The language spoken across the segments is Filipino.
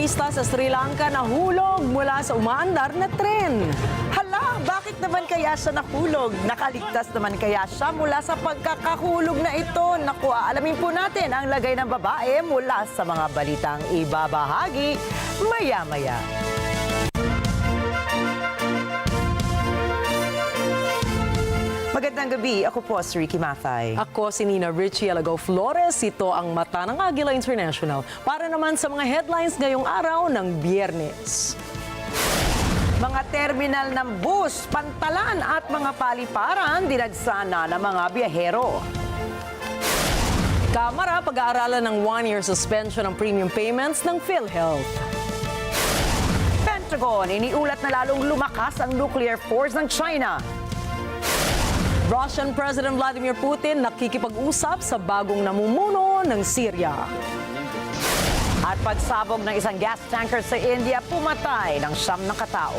turista sa Sri Lanka nahulog mula sa umaandar na tren. Hala, bakit naman kaya siya nahulog? Nakaligtas naman kaya siya mula sa pagkakahulog na ito? Naku, alamin po natin ang lagay ng babae mula sa mga balitang ibabahagi maya-maya. Magandang gabi, ako po si Ricky Mathay. Ako si Nina Richie Alagaw Flores. Ito ang mata ng Agila International para naman sa mga headlines ngayong araw ng Biyernes. Mga terminal ng bus, pantalan at mga paliparan dinagsana ng mga biyahero. Kamara pag-aaralan ng 1-year suspension ng premium payments ng PhilHealth. Pentagon, iniulat na lalong lumakas ang nuclear force ng China. Russian President Vladimir Putin nakikipag-usap sa bagong namumuno ng Syria. At pagsabog ng isang gas tanker sa India, pumatay ng 9 na katao.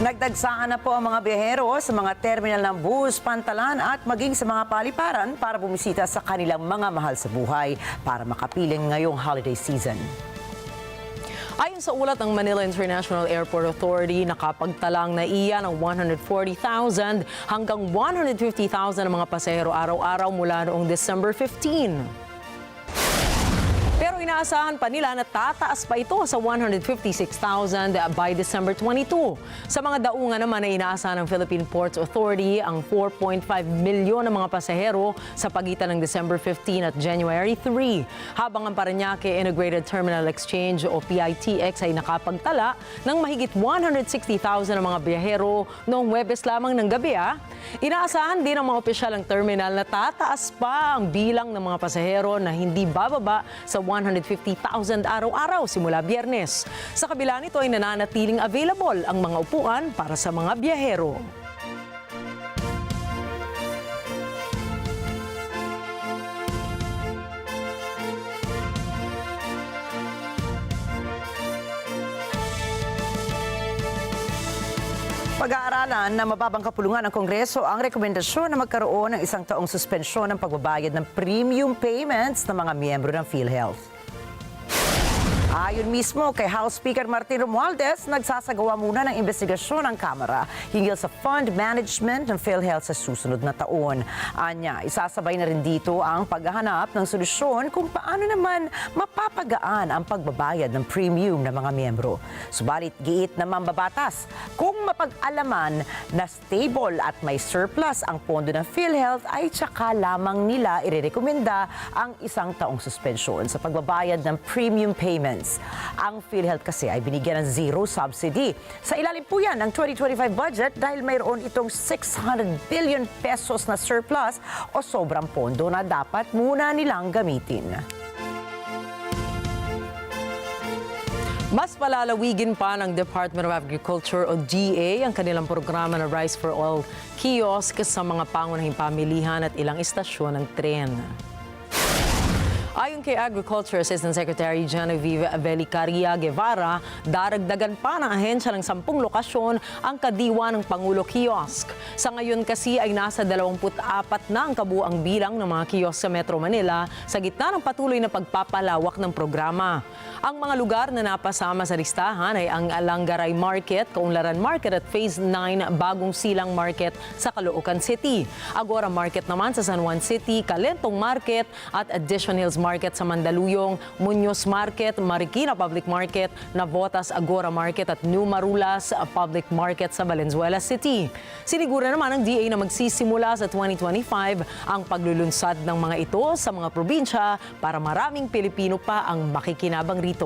Nagdagsaan na po ang mga biyahero sa mga terminal ng bus, pantalan at maging sa mga paliparan para bumisita sa kanilang mga mahal sa buhay para makapiling ngayong holiday season. Ayon sa ulat ng Manila International Airport Authority, nakapagtalang na iyan ng 140,000 hanggang 150,000 ng mga pasahero araw-araw mula noong December 15. Pero inaasahan pa nila na tataas pa ito sa 156,000 by December 22. Sa mga daungan naman ay inaasahan ng Philippine Ports Authority ang 4.5 milyon ng mga pasahero sa pagitan ng December 15 at January 3. Habang ang Parañaque Integrated Terminal Exchange o PITX ay nakapagtala ng mahigit 160,000 ng mga biyahero noong Huwebes lamang ng gabi. Inaasahan din ng mga opisyal ng terminal na tataas pa ang bilang ng mga pasahero na hindi bababa sa 150,000 araw-araw simula Biyernes. Sa kabila nito ay nananatiling available ang mga upuan para sa mga biyahero. Pag-aaralan na mababang kapulungan ng Kongreso ang rekomendasyon na magkaroon ng 1 taong suspensyon ng pagbabayad ng premium payments ng mga miyembro ng PhilHealth. Ayon mismo kay House Speaker Martin Romualdez, nagsasagawa muna ng investigasyon ng Kamara hinggil sa fund management ng PhilHealth sa susunod na taon. Anya, isasabay na rin dito ang paghahanap ng solusyon kung paano naman mapapagaan ang pagbabayad ng premium ng mga miyembro. Subalit giit na mambabatas, kung mapag-alaman na stable at may surplus ang pondo ng PhilHealth ay tsaka lamang nila irerekomenda ang 1 taong suspensyon sa pagbabayad ng premium payments. Ang PhilHealth kasi ay binigyan ng zero subsidy. Sa ilalim po yan ng 2025 budget dahil mayroon itong 600 billion pesos na surplus o sobrang pondo na dapat muna nilang gamitin. Mas palalawigin pa ng Department of Agriculture o DA ang kanilang programa na Rice for All kiosk sa mga pangunahing pamilihan at ilang istasyon ng tren. Ayon kay Agriculture Assistant Secretary Genevieve Velicaria Guevara, daragdagan pa ng ahensya ng 10 lokasyon ang kadiwa ng Pangulo Kiosk. Sa ngayon kasi ay nasa 24 na ang kabuang bilang ng mga kiosk sa Metro Manila sa gitna ng patuloy na pagpapalawak ng programa. Ang mga lugar na napasama sa listahan ay ang Alangaray Market, Kaunlaran Market at Phase 9 Bagong Silang Market sa Caloocan City. Agora Market naman sa San Juan City, Calentong Market at Addition Hills Market sa Mandaluyong, Muñoz Market, Marikina Public Market, Navotas Agora Market at New Marulas Public Market sa Valenzuela City. Sinigura naman ng DA na magsisimula sa 2025 ang paglulunsad ng mga ito sa mga probinsya para maraming Pilipino pa ang makikinabang rito.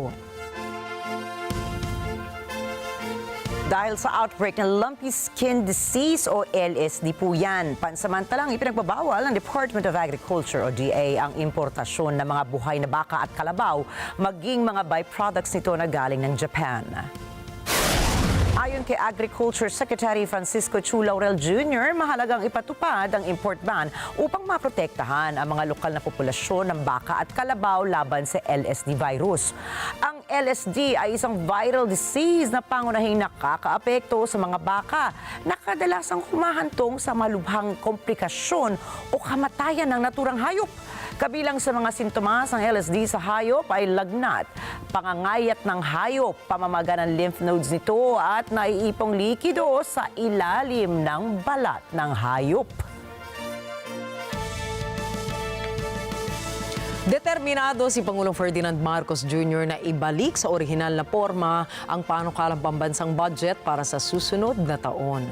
Dahil sa outbreak ng lumpy skin disease o LSD po yan, pansamantalang ipinagbabawal ng Department of Agriculture o DA ang importasyon ng mga buhay na baka at kalabaw, maging mga byproducts nito na galing ng Japan. Ayon kay Agriculture Secretary Francisco Chu Laurel Jr., mahalagang ipatupad ang import ban upang maprotektahan ang mga lokal na populasyon ng baka at kalabaw laban sa LSD virus. Ang LSD ay isang viral disease na pangunahing nakakaapekto sa mga baka na kadalasang humahantong sa malubhang komplikasyon o kamatayan ng naturang hayop. Kabilang sa mga sintomas ng LSD sa hayop ay lagnat, pangangayat ng hayop, pamamaga ng lymph nodes nito at naiipong likido sa ilalim ng balat ng hayop. Determinado si Pangulong Ferdinand Marcos Jr. na ibalik sa orihinal na porma ang panukalang pambansang budget para sa susunod na taon.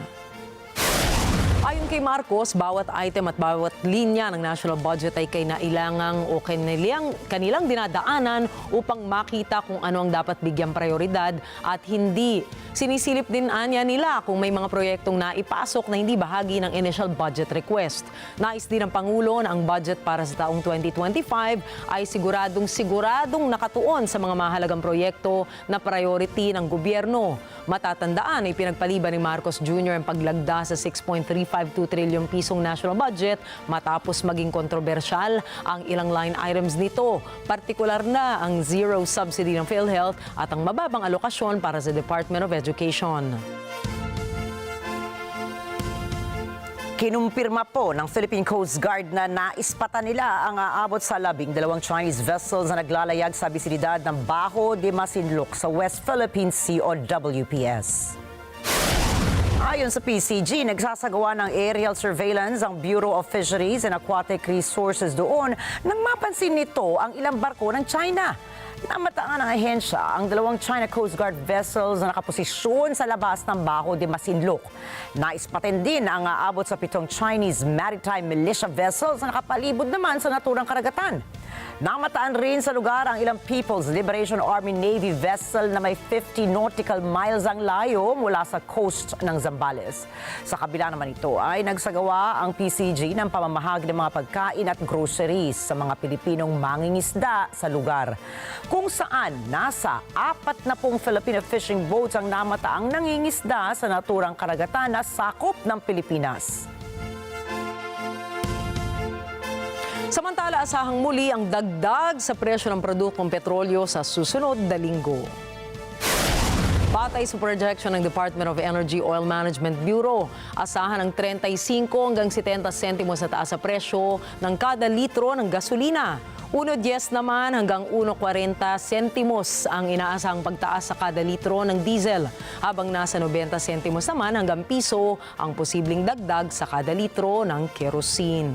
Ayon kay Marcos, bawat item at bawat linya ng national budget ay kailangang o kanilang dinadaanan upang makita kung ano ang dapat bigyang prioridad at hindi. Sinisilip din anya nila kung may mga proyektong naipasok na hindi bahagi ng initial budget request. Nais din ng Pangulo na ang budget para sa taong 2025 ay siguradong nakatuon sa mga mahalagang proyekto na priority ng gobyerno. Matatandaan ay pinagpaliban ni Marcos Jr. ang paglagda sa 6.352 trilyong pisong national budget matapos maging kontrobersyal ang ilang line items nito. Partikular na ang zero subsidy ng PhilHealth at ang mababang alokasyon para sa Department of Education. Kinumpirma po ng Philippine Coast Guard na naispatan nila ang aabot sa 12 Chinese vessels na naglalayag sa bisinidad ng Bajo de Masinloc sa West Philippine Sea o WPS. Ayon sa PCG, nagsasagawa ng aerial surveillance ang Bureau of Fisheries and Aquatic Resources doon nang mapansin nito ang ilang barko ng China. Namataan ng ahensya ang 2 China Coast Guard vessels na nakaposisyon sa labas ng Bajo de Masinloc. Naispatin din ang aabot sa 7 Chinese maritime militia vessels na nakapalibot naman sa naturang karagatan. Namataan rin sa lugar ang ilang People's Liberation Army Navy vessel na may 50 nautical miles ang layo mula sa coast ng Zambales. Sa kabila naman ito ay nagsagawa ang PCG ng pamamahagi ng mga pagkain at groceries sa mga Pilipinong mangingisda sa lugar, kung saan nasa 40 Filipino fishing boats ang namataang nangingisda sa naturang karagatan na sakop ng Pilipinas. Samantala, asahang muli ang dagdag sa presyo ng produktong petrolyo sa susunod na linggo. Batay sa projection ng Department of Energy Oil Management Bureau, asahan ng 35 hanggang 70 sentimos na taas sa presyo ng kada litro ng gasolina. 1.10 naman hanggang 1.40 sentimos ang inaasahang pagtaas sa kada litro ng diesel, habang nasa 90 sentimos naman hanggang piso ang posibleng dagdag sa kada litro ng kerosene.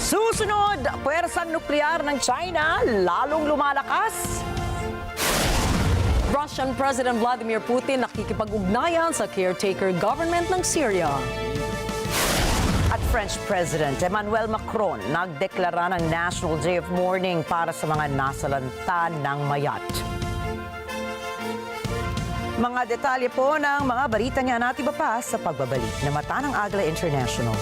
Susunod, puwersang nuklear ng China lalong lumalakas. Russian President Vladimir Putin nakikipag-ugnayan sa caretaker government ng Syria. At French President Emmanuel Macron nagdeklara ng National Day of Mourning para sa mga nasalanta ng mayat. Mga detalye po ng mga balita niya natin pa sa pagbabalik na Mata ng Agila International.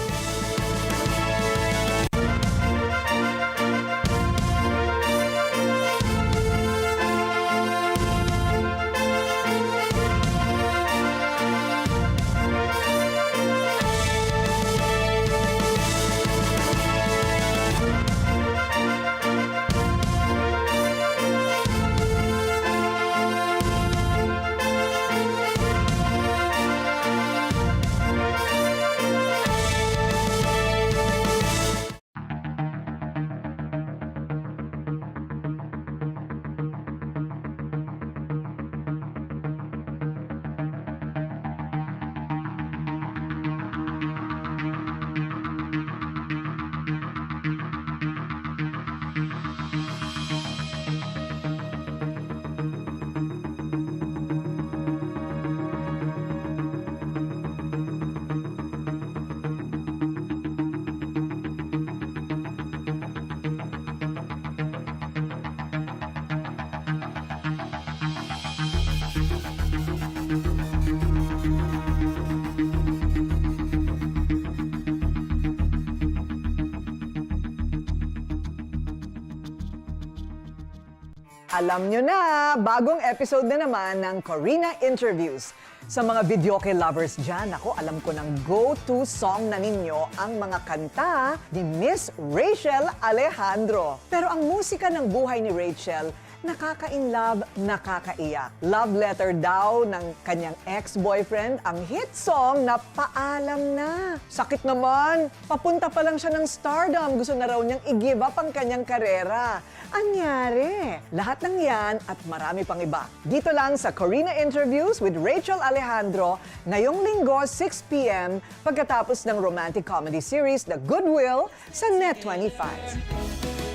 Alam nyo na, bagong episode na naman ng Corina Interviews. Sa mga videoke lovers dyan, ako alam ko ng go-to song na ninyo ang mga kanta ni Miss Rachel Alejandro. Pero ang musika ng buhay ni Rachel, nakaka-inlove, nakakaiyak. Love letter daw ng kanyang ex-boyfriend ang hit song na Paalam Na. Sakit naman, papunta pa lang siya ng stardom. Gusto na raw niyang i-give up ang kanyang karera. Anyari? Lahat ng yan at marami pang iba. Dito lang sa Corina Interviews with Rachel Alejandro ngayong linggo 6 p.m. pagkatapos ng romantic comedy series The Goodwill sa NET25.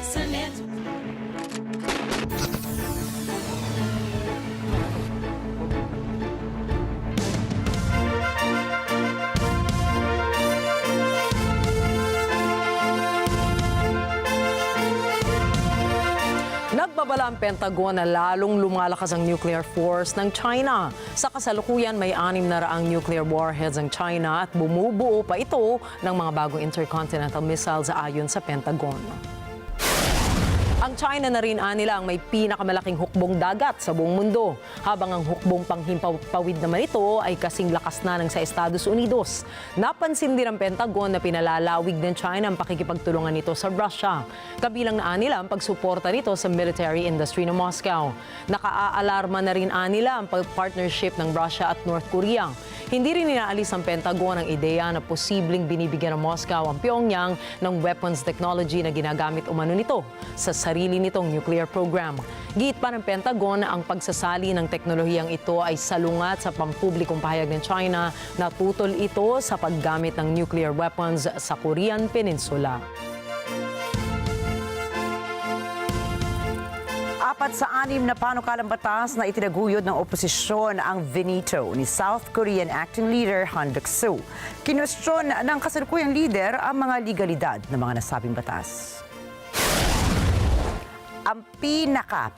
Sa net. Nagbabala ang Pentagon na lalong lumalakas ang nuclear force ng China. Sa kasalukuyan, may 600 nuclear warheads ang China at bumubuo pa ito ng mga bagong intercontinental missiles ayon sa Pentagon. Ang China na rin nila ang may pinakamalaking hukbong dagat sa buong mundo, habang ang hukbong panghimpapawid naman ito ay kasing lakas na ng sa Estados Unidos. Napansin din ng Pentagon na pinalalawig ng China ang pakikipagtulungan nito sa Russia. Kabilang na nila ang pagsuporta nito sa military industry ng Moscow. Nakaalarma na rin nila ang partnership ng Russia at North Korea. Hindi rin inaalis ng Pentagon ang ideya na posibleng binibigyan ng Moscow ang Pyongyang ng weapons technology na ginagamit umano nito sa sarili nitong nuclear program. Giit pa ng Pentagon na ang pagsasali ng teknolohiyang ito ay salungat sa pampublikong pahayag ng China na tutol ito sa paggamit ng nuclear weapons sa Korean Peninsula. 4 sa 6 na panukalang batas na itinaguyod ng oposisyon ang veto ni South Korean acting leader Han Duck-soo. Kinwestiyon ng kasalukuyang leader ang mga legalidad ng mga nasabing batas. Ang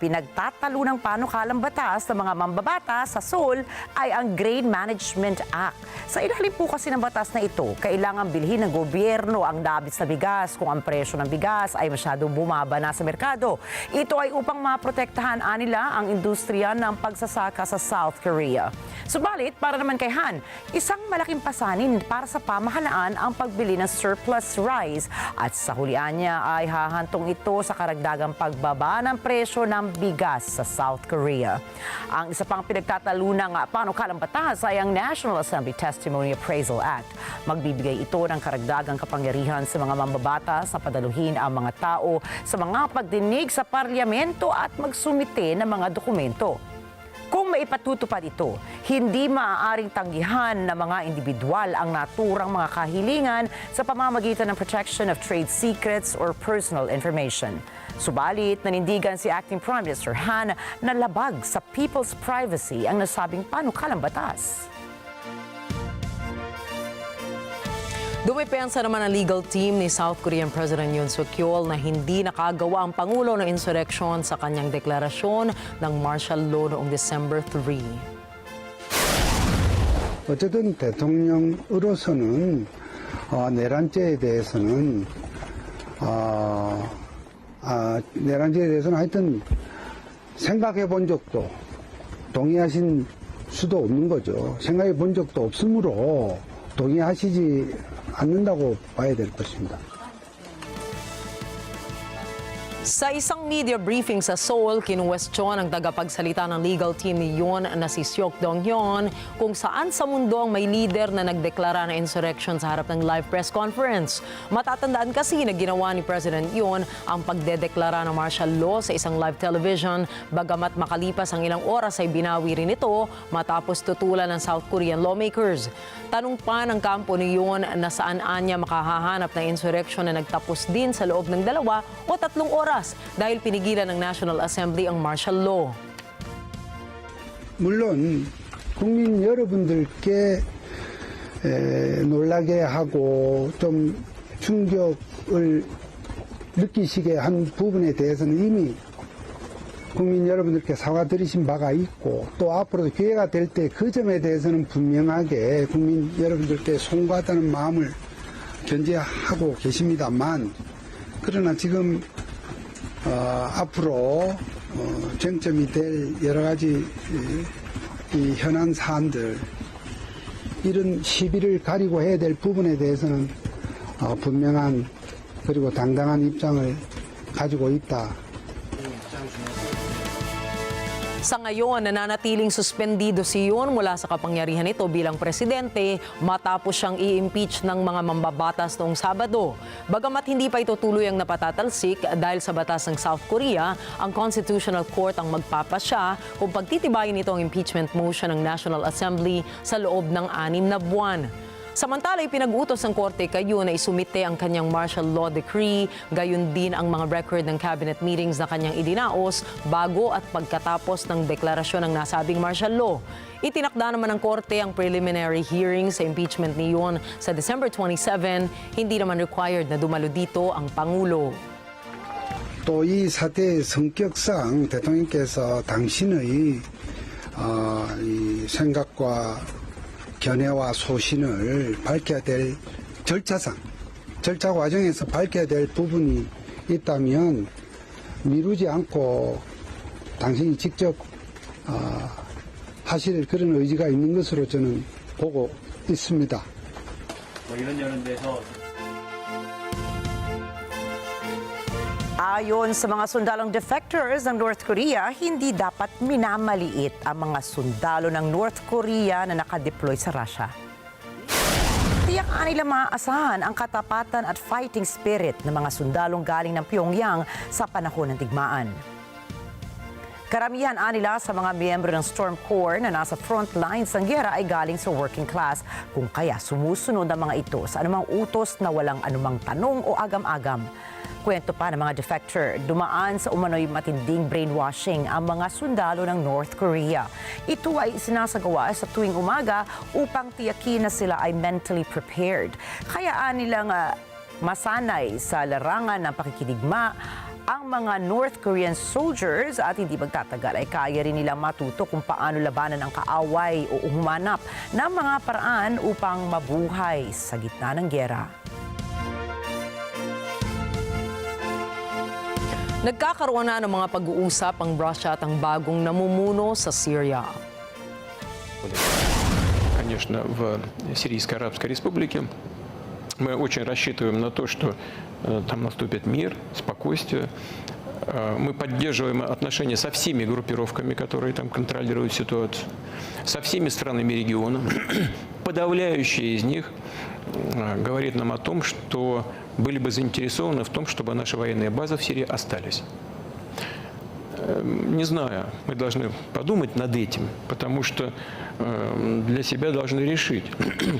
pinagtatalunang panukalang batas ng mga mambabatas sa Seoul ay ang Grain Management Act. Sa ilalim po kasi ng batas na ito, kailangan bilhin ng gobyerno ang nabis na bigas kung ang presyo ng bigas ay masyadong bumaba na sa merkado. Ito ay upang maprotektahan nila ang industriya ng pagsasaka sa South Korea. Subalit, para naman kay Han, isang malaking pasanin para sa pamahalaan ang pagbili ng surplus rice at sa hulian niya ay hahantong ito sa karagdagang pagbaba ng presyo ng bigas sa South Korea. Ang isa pang pinagtatalunang panukalang batas ay ang National Assembly Testimony Appraisal Act. Magbibigay ito ng karagdagang kapangyarihan sa mga mambabatas na padaluhin ang mga tao sa mga pagdinig sa parlamento at magsumite ng mga dokumento. Kung maipatutupad ito, hindi maaaring tanggihan ng mga individual ang naturang mga kahilingan sa pamamagitan ng protection of trade secrets or personal information. Subalit, nanindigan si Acting Prime Minister Han na labag sa people's privacy ang nasabing panukalang batas. Dumipensa naman ang legal team ni South Korean President Yoon Suk-yeol na hindi nakagawa ang Pangulo ng insurrection sa kanyang deklarasyon ng martial law noong December 3. 어쨌든 대통령으로서는 내란죄에 대해서는 내란죄에 대해서는 하여튼 생각해 본 적도 동의하신 수도 없는 거죠. 생각해 본 적도 없으므로 동의하시지 않는다고 봐야 될 것입니다. Sa isang media briefing sa Seoul, kinuwestiyon ang tagapagsalita ng legal team ni Yoon na si Seok Dong-hyun kung saan sa mundo ang may leader na nagdeklara ng insurrection sa harap ng live press conference. Matatandaan kasi na ginawa ni President Yoon ang pagdedeklara ng martial law sa isang live television, bagamat makalipas ang ilang oras ay binawi rin ito matapos tutulan ng South Korean lawmakers. Tanong pa ng kampo ni Yoon na saan niya makahahanap ng insurrection na nagtapos din sa loob ng 2 o 3 oras dahil pinigilan ng National Assembly ang martial law. 물론 국민 여러분들께 놀라게 하고 좀 충격을 느끼시게 한 부분에 대해서는 이미 국민 여러분들께 사과드리신 바가 있고 또 앞으로도 기회가 될 때 그 점에 대해서는 분명하게 국민 여러분들께 송구하다는 마음을 견제하고 계십니다만 그러나 지금 앞으로 쟁점이 될 여러 가지 이 현안 사안들 이런 시비를 가리고 해야 될 부분에 대해서는 분명한 그리고 당당한 입장을 가지고 있다. Sa ngayon, nananatiling suspendido si Yun mula sa kapangyarihan nito bilang presidente matapos siyang i-impeach ng mga mambabatas noong Sabado. Bagamat hindi pa ito tuluyang napatatalsik dahil sa batas ng South Korea, ang Constitutional Court ang magpapasya kung pagtitibayin nito ang impeachment motion ng National Assembly sa loob ng 6 na buwan. Samantala, ipinag-utos ng korte kay Yun na isumite ang kanyang martial law decree, gayon din ang mga record ng cabinet meetings na kanyang idinaos bago at pagkatapos ng deklarasyon ng nasabing martial law. Itinakda naman ng korte ang preliminary hearing sa impeachment ni Yun sa December 27, hindi naman required na dumalo dito ang Pangulo. 또 이 사태의 성격상 대통령께서 당신의 이 생각과 견해와 소신을 밝혀야 될 절차 과정에서 밝혀야 될 부분이 있다면 미루지 않고 당신이 직접 하실 그런 의지가 있는 것으로 저는 보고 있습니다. 이런 데서 Ayon sa mga sundalong defectors ng North Korea, hindi dapat minamaliit ang mga sundalo ng North Korea na nakadeploy sa Russia. Tiyak nila maaasahan ang katapatan at fighting spirit ng mga sundalong galing ng Pyongyang sa panahon ng digmaan. Karamihan nila sa mga miyembro ng Storm Corps na nasa front lines ng giyera ay galing sa working class, kung kaya sumusunod ang mga ito sa anumang utos na walang anumang tanong o agam-agam. Kwento pa ng mga defector, dumaan sa umano'y matinding brainwashing ang mga sundalo ng North Korea. Ito ay sinasagawa sa tuwing umaga upang tiyakin na sila ay mentally prepared. Kaya nilang masanay sa larangan ng pakikidigma ang mga North Korean soldiers at hindi magtatagal ay kaya rin nilang matuto kung paano labanan ang kaaway o humanap ng mga paraan upang mabuhay sa gitna ng giyera. Nagkakaroon na ng mga pag-uusap ang Russia at ang bagong namumuno sa Syria. Конечно, в Сирийской Арабской Республике мы очень рассчитываем на то, что там наступит мир, спокойствие. Мы поддерживаем отношения со всеми группировками, которые там контролируют ситуацию, со всеми странами региона. Подавляющая из них говорит нам о том, что были бы заинтересованы в том, чтобы наши военные базы в Сирии остались. Не знаю, мы должны подумать над этим, потому что для себя должны решить,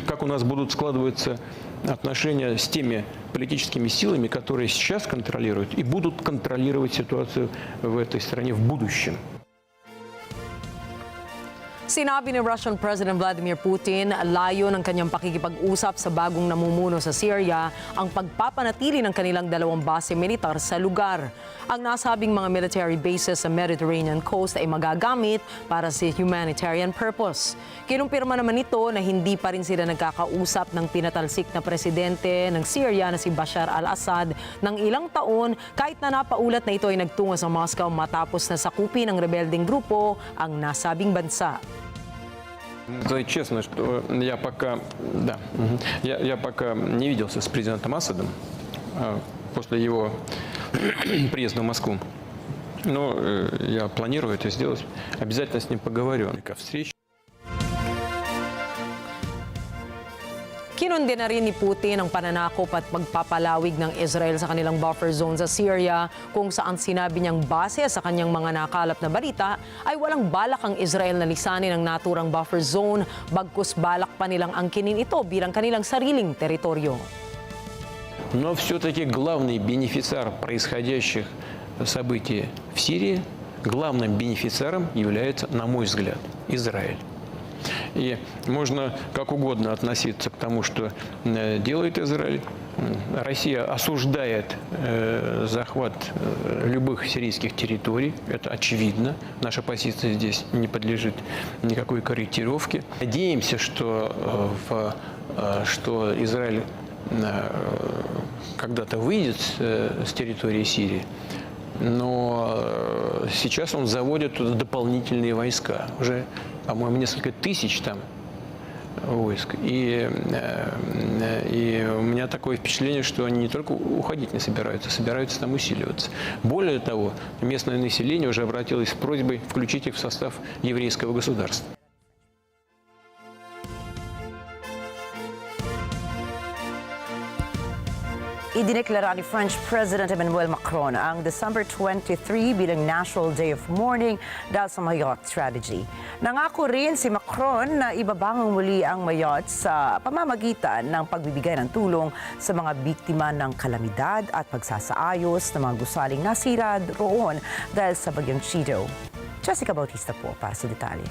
как у нас будут складываться отношения с теми политическими силами, которые сейчас контролируют и будут контролировать ситуацию в этой стране в будущем. Sinabi ni Russian President Vladimir Putin, layo ng kanyang pakikipag-usap sa bagong namumuno sa Syria ang pagpapanatili ng kanilang 2 base militar sa lugar. Ang nasabing mga military bases sa Mediterranean coast ay magagamit para sa humanitarian purpose. Kinumpirma naman ito na hindi pa rin sila nagkakausap ng pinatalsik na presidente ng Syria na si Bashar al-Assad ng ilang taon, kahit na napaulat na ito ay nagtungo sa Moscow matapos na sakupin ng rebelding grupo ang nasabing bansa. Сказать честно, что я пока не виделся с президентом Асадом после его приезда в Москву. Но я планирую это сделать. Обязательно с ним поговорю. Встреча. Kinundi na rin ni Putin ang pananakop at pagpapalawig ng Israel sa kanilang buffer zone sa Syria, kung saan sinabi niyang base sa kanyang mga nakalap na balita ay walang balak ang Israel na lisanin ang naturang buffer zone, bagkus balak pa nilang angkinin ito bilang kanilang sariling teritoryo. Но все-таки главный бенефициар происходящих событий в Сирии, главным бенефициаром является, на мой взгляд, Израиль. И можно как угодно относиться к тому, что делает Израиль. Россия осуждает захват любых сирийских территорий. Это очевидно. Наша позиция здесь не подлежит никакой корректировке. Надеемся, что Израиль когда-то выйдет с территории Сирии. но сейчас он заводит туда дополнительные войска. Уже, по-моему, несколько тысяч там войск. И у меня такое впечатление, что они не только уходить не собираются, собираются там усиливаться. Более того, местное население уже обратилось с просьбой включить их в состав еврейского государства. Idineklara ni French President Emmanuel Macron ang December 23 bilang National Day of Mourning dahil sa Mayotte Tragedy. Nangako rin si Macron na ibabangon muli ang Mayotte sa pamamagitan ng pagbibigay ng tulong sa mga biktima ng kalamidad at pagsasaayos ng mga gusaling nasira roon dahil sa bagyong Chido. Jessica Bautista po para sa detalye.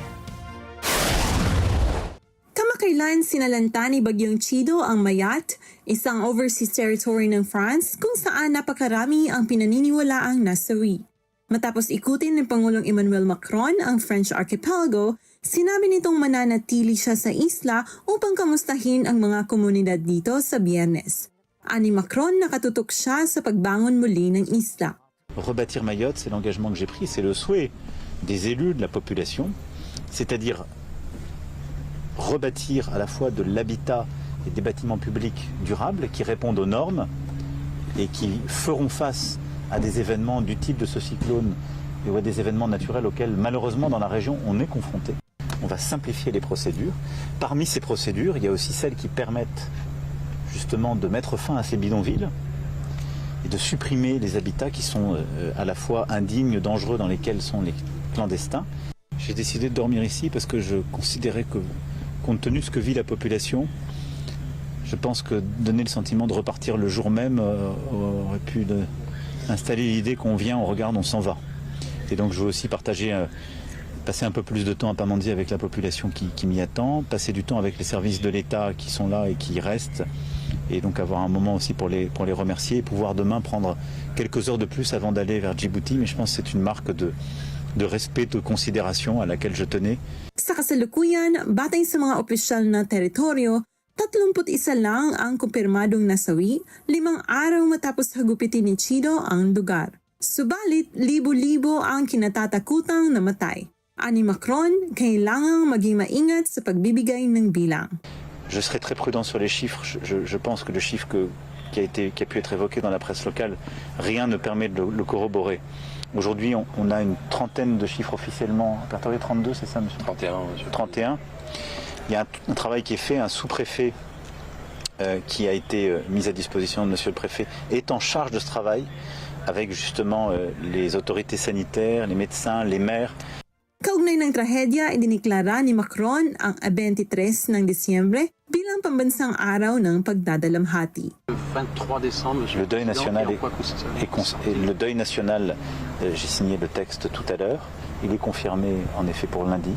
Kamakailan sinalanta ni Bagyong Chido ang Mayotte, isang overseas territory ng France kung saan napakarami ang pinaniniwalaang nasawi. Matapos ikutin ni Pangulong Emmanuel Macron ang French archipelago, sinabi nitong mananatili siya sa isla upang kamustahin ang mga komunidad dito sa Biyernes. Ani Macron, nakatutok siya sa pagbangon muli ng isla. Rebâtir Mayotte, c'est l'engagement que j'ai pris, c'est le souhait des élus, de la population, c'est-à-dire rebâtir à la fois de l'habitat et des bâtiments publics durables qui répondent aux normes et qui feront face à des événements du type de ce cyclone et à des événements naturels auxquels malheureusement dans la région on est confronté. On va simplifier les procédures. Parmi ces procédures, il y a aussi celles qui permettent justement de mettre fin à ces bidonvilles et de supprimer les habitats qui sont à la fois indignes, dangereux, dans lesquels sont les clandestins. J'ai décidé de dormir ici parce que je considérais que, compte tenu de ce que vit la population, je pense que donner le sentiment de repartir le jour même aurait pu installer l'idée qu'on vient, on regarde, on s'en va. Et donc je veux aussi passer un peu plus de temps à Pamandzi avec la population qui m'y attend, passer du temps avec les services de l'État qui sont là et qui y restent, et donc avoir un moment aussi pour les remercier et pouvoir demain prendre quelques heures de plus avant d'aller vers Djibouti. Mais je pense que c'est une marque de respect, de considération à laquelle je tenais. Sa kasalukuyan, batay sa mga opisyal na teritoryo, 31 lang ang kumpirmadong nasawi, 5 araw matapos hagupitin ni Chido ang lugar. Subalit, libo-libo ang kinatatakutang namatay. Ani Macron, kailangang maging maingat sa pagbibigay ng bilang. Je serai très prudent sur les chiffres. Je pense que le chiffre qui a pu être évoqué dans la presse locale, rien ne permet de le corroborer. Aujourd'hui, on a une trentaine de chiffres officiellement répertoriés, 32, c'est ça, monsieur? 31, monsieur. 31. Il y a un travail qui est fait, un sous-préfet qui a été mis à disposition de monsieur le préfet est en charge de ce travail avec justement les autorités sanitaires, les médecins, les maires. Kaugnay ng trahedya, idiniklara ni Macron ang 23 ng Disyembre bilang pambansang araw ng pagdadalamhati. Le deuil national le deuil national, j'ai signé le texte tout à l'heure. Il est confirmé en effet pour lundi.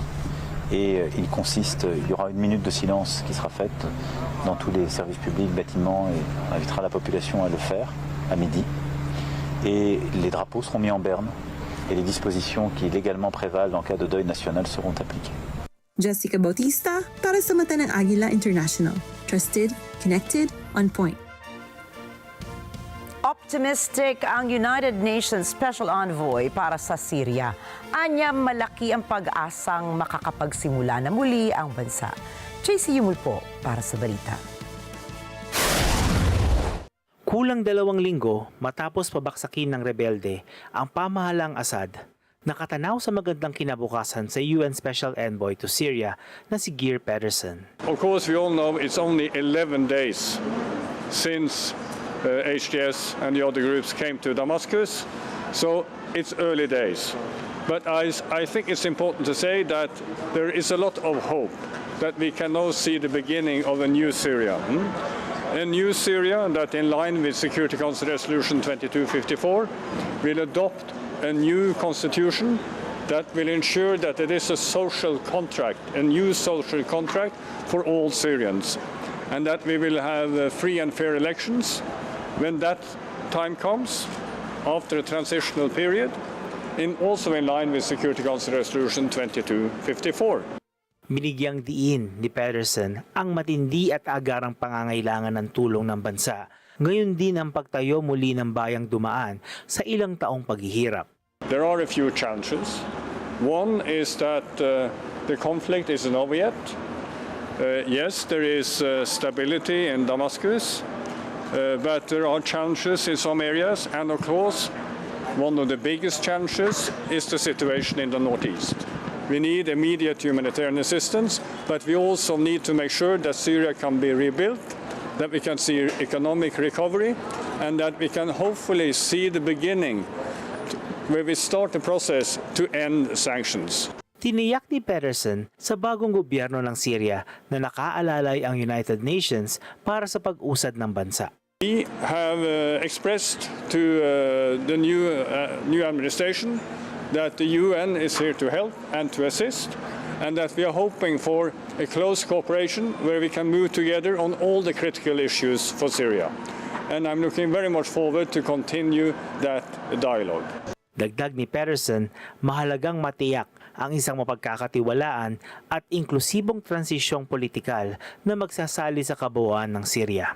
Et il y aura une minute de silence qui sera faite dans tous les services publics, bâtiments, et on invitera la population à le faire à midi. Et les drapeaux seront mis en berne et les dispositions qui légalement prévalent en cas de deuil national seront appliquées. Jessica Bautista para sa mata ng Agila International. Trusted, connected, on point. Optimistic ang United Nations Special Envoy para sa Syria. Anya malaki ang pag-asang makakapagsimula na muli ang bansa. JC Yumulpo para sa balita. Kulang 2 linggo matapos pabaksakin ng rebelde ang pamahalang Assad, nakatanaw sa magandang kinabukasan sa UN Special Envoy to Syria na si Geir Pedersen. Of course, we all know it's only 11 days since HTS and the other groups came to Damascus, so it's early days. But I think it's important to say that there is a lot of hope that we can now see the beginning of a new Syria. A new Syria that, in line with Security Council Resolution 2254, will adopt a new constitution that will ensure that it is a social contract, a new social contract for all Syrians, and that we will have free and fair elections when that time comes, after a transitional period, also in line with Security Council Resolution 2254. Binigyang diin ni Pedersen ang matindi at agarang pangangailangan ng tulong ng bansa Ngayon din ang pagtayo muli ng bayang dumaan sa ilang taong paghihirap. There are a few challenges. One is that the conflict isn't over yet. Yes, there is stability in Damascus, but there are challenges in some areas, and of course, one of the biggest challenges is the situation in the northeast. We need immediate humanitarian assistance, but we also need to make sure that Syria can be rebuilt, that we can see economic recovery, and that we can hopefully see the beginning where we start the process to end sanctions. Tiniyak ni Pedersen sa bagong gobyerno ng Syria na nakaalalay ang United Nations para sa pag-usad ng bansa. We have expressed to the new administration that the UN is here to help and to assist, and that we are hoping for a close cooperation where we can move together on all the critical issues for Syria. And I'm looking very much forward to continue that dialogue. Dagdag ni Pedersen, mahalagang matiyak ang isang mapagkakatiwalaan at inklusibong transisyong politikal na magsasali sa kabuuan ng Syria.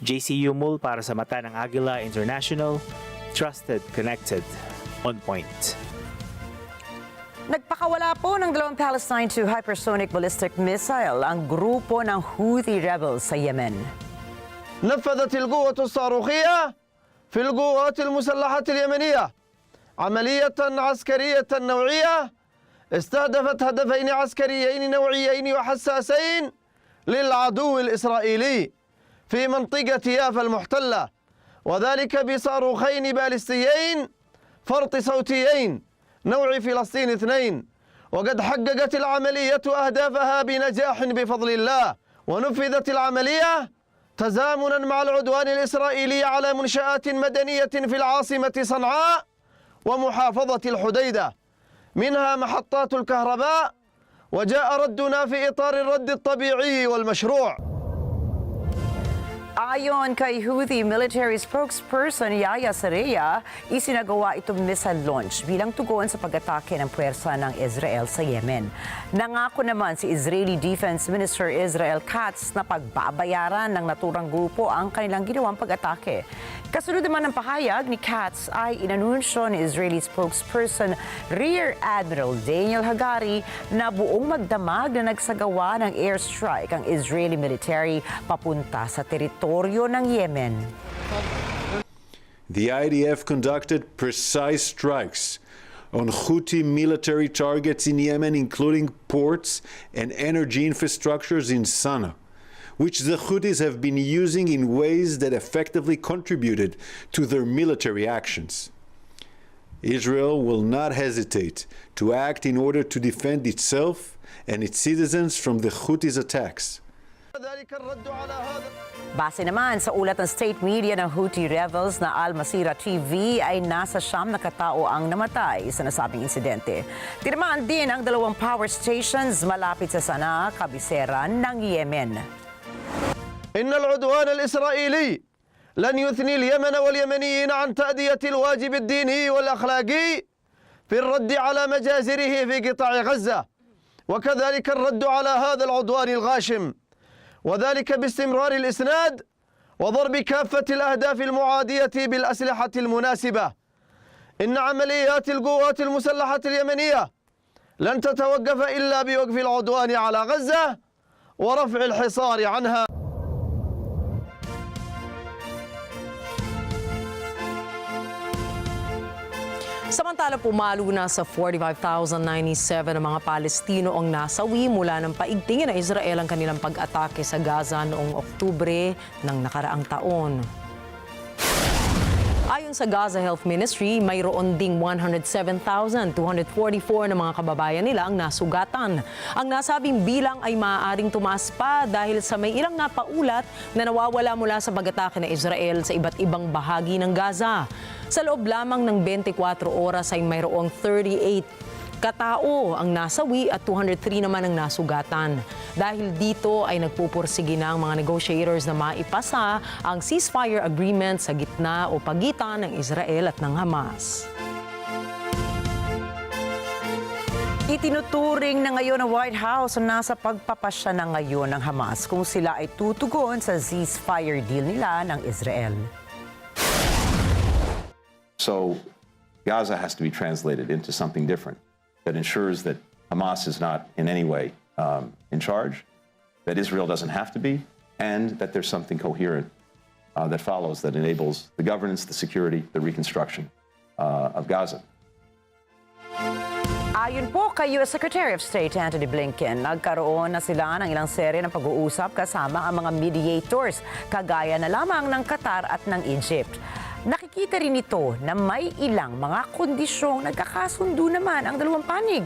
JC Yumul para sa mata ng Agila International, Trusted, Connected, On Point. Nagpakawala po ng 2 Palestine II hypersonic ballistic missile ang grupo ng Houthi rebels sa Yemen. نفذت القوة الصاروخية في القوات المسلحة اليمنية عملية عسكرية نوعية استهدفت هدفين عسكريين نوعيين وحساسين للعدو الإسرائيلي في منطقة يافا المحتلة، وذلك بصاروخين باليستيين فرط صوتيين نوع فلسطين 2، وقد حققت العملية أهدافها بنجاح بفضل الله، ونفذت العملية تزامنا مع العدوان الإسرائيلي على منشآت مدنية في العاصمة صنعاء ومحافظة الحديدة، منها محطات الكهرباء، وجاء ردنا في إطار الرد الطبيعي والمشروع. Ayon kay Houthi military spokesperson Yahya Saraya, isinagawa itong missile launch bilang tugon sa pag-atake ng puwersa ng Israel sa Yemen. Nangako naman si Israeli Defense Minister Israel Katz na pagbabayaran ng naturang grupo ang kanilang ginawang pag-atake. Kasunod naman ng pahayag ni Katz ay inanunsyo ni Israeli spokesperson Rear Admiral Daniel Hagari na buong magdamag na nagsagawa ng airstrike ang Israeli military papunta sa teritoryo ng Yemen. The IDF conducted precise strikes on Houthi military targets in Yemen, including ports and energy infrastructures in Sana'a, which the Houthis have been using in ways that effectively contributed to their military actions. Israel will not hesitate to act in order to defend itself and its citizens from the Houthis' attacks. Base naman sa ulat ng state media ng Houthi rebels na Al Masira TV ay nasa 9 na katao ang namatay sa nasabing insidente. Tinamaan din ang 2 power stations malapit sa Sana'a, kabisera ng Yemen. إن العدوان الإسرائيلي لن يثني اليمن واليمنيين عن تأدية الواجب الديني والأخلاقي في الرد على مجازره في قطاع غزة، وكذلك الرد على هذا العدوان الغاشم، وذلك باستمرار الإسناد وضرب كافة الأهداف المعادية بالأسلحة المناسبة. إن عمليات القوات المسلحة اليمنية لن تتوقف إلا بوقف العدوان على غزة ورفع الحصار عنها. Samantala pumalo na sa 45,097 ng mga Palestino ang nasawi mula ng paigtingin ng Israel ang kanilang pag-atake sa Gaza noong Oktubre ng nakaraang taon. Ayon sa Gaza Health Ministry, mayroon ding 107,244 na mga kababayan nila ang nasugatan. Ang nasabing bilang ay maaaring tumaas pa dahil sa may ilang napaulat na nawawala mula sa pag-atake ng Israel sa iba't ibang bahagi ng Gaza. Sa loob lamang ng 24 oras ay mayroong 38 katao ang nasawi at 203 naman ang nasugatan. Dahil dito ay nagpupursige na ang mga negotiators na maipasa ang ceasefire agreement sa gitna o pagitan ng Israel at ng Hamas. Itinuturing na ngayon ng White House na nasa pagpapasya na ngayon ng Hamas kung sila ay tutugon sa ceasefire deal nila ng Israel. So Gaza has to be translated into something different that ensures that Hamas is not in any way in charge, that Israel doesn't have to be, and that there's something coherent that follows that enables the governance, the security, the reconstruction of Gaza. Ayon po kay U.S. Secretary of State Antony Blinken, nagkaroon na sila ng ilang serye ng pag-uusap kasama ang mga mediators, kagaya na lamang ng Qatar at ng Egypt. Nakikita rin ito na may ilang mga kondisyong nagkakasundo naman ang dalawang panig.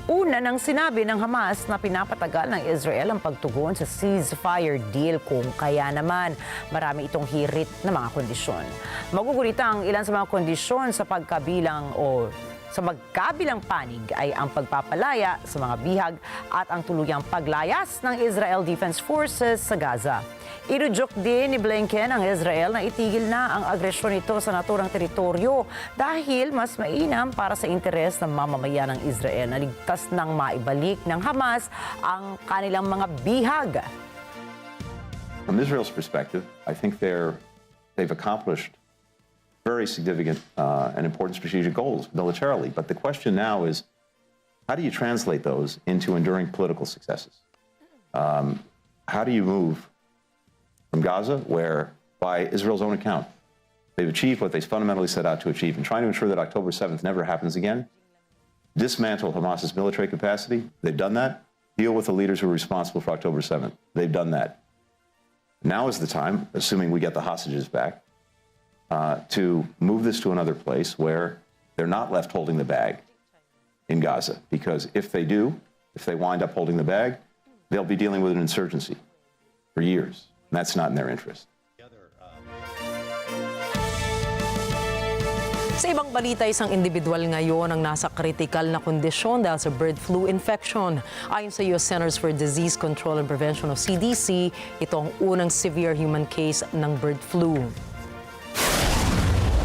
Una nang sinabi ng Hamas na pinapatagal ng Israel ang pagtugon sa ceasefire deal kung kaya naman marami itong hirit na mga kondisyon. Magugulita ang ilan sa mga kondisyon sa pagkabilang o sa magkabilang panig ay ang pagpapalaya sa mga bihag at ang tuluyang paglayas ng Israel Defense Forces sa Gaza. Inudyok din ni Blinken ang Israel na itigil na ang agresyon nito sa naturang teritoryo dahil mas mainam para sa interes ng mamamayan ng Israel na ligtas nang maibalik ng Hamas ang kanilang mga bihag. From Israel's perspective, I think they've accomplished very significant and important strategic goals militarily. But the question now is, how do you translate those into enduring political successes? How do you move from Gaza, where by Israel's own account, they've achieved what they fundamentally set out to achieve and trying to ensure that October 7th never happens again, dismantle Hamas's military capacity, they've done that, deal with the leaders who are responsible for October 7th, they've done that. Now is the time, assuming we get the hostages back, to move this to another place where they're not left holding the bag in Gaza. Because if they do, if they wind up holding the bag, they'll be dealing with an insurgency for years. And that's not in their interest. Sa ibang balita, isang individual ngayon ang nasa critical na kondisyon dahil sa bird flu infection. Ayon sa U.S. Centers for Disease Control and Prevention o CDC, ito ang unang severe human case ng bird flu.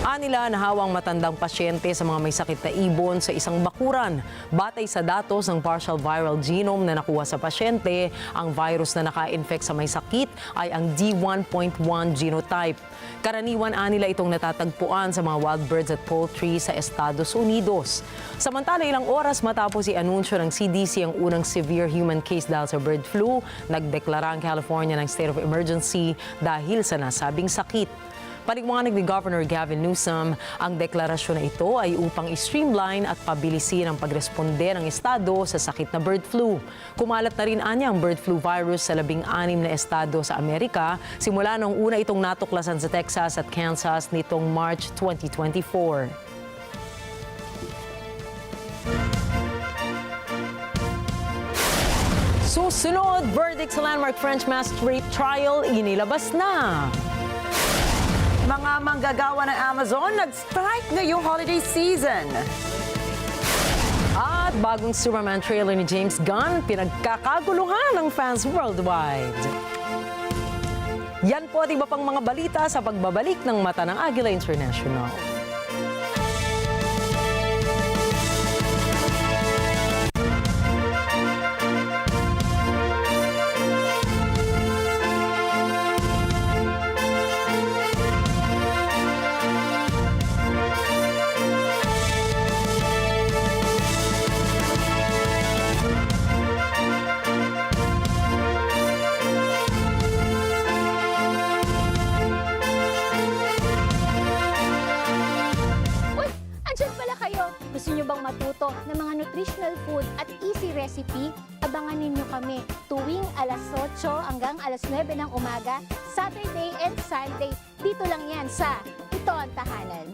Anila nahawang matandang pasyente sa mga may sakit na ibon sa isang bakuran. Batay sa datos ng partial viral genome na nakuha sa pasyente, ang virus na naka-infect sa may sakit ay ang D1.1 genotype. Karaniwan anila itong natatagpuan sa mga wild birds at poultry sa Estados Unidos. Samantala, ilang oras matapos i-anunsyo ng CDC ang unang severe human case dahil sa bird flu, nagdeklara ang California ng state of emergency dahil sa nasabing sakit. Paliwanag ni Governor Gavin Newsom, ang deklarasyon na ito ay upang i-streamline at pabilisin ang pagresponde ng estado sa sakit na bird flu. Kumalat na rin anya ang bird flu virus sa 16 na estado sa Amerika simula nung una itong natuklasan sa Texas at Kansas nitong March 2024. Susunod, verdict sa landmark French mass rape trial inilabas na. Mga manggagawa ng Amazon nag-strike ngayong holiday season. At bagong Superman trailer ni James Gunn, pinagkakaguluhan ng fans worldwide. Yan po at iba pang mga balita sa pagbabalik ng Mata ng Agila International. Gusto nyo bang matuto ng mga nutritional food at easy recipe? Abangan ninyo kami tuwing alas 8 hanggang alas 9 ng umaga, Saturday and Sunday. Dito lang yan sa Ito ang Tahanan.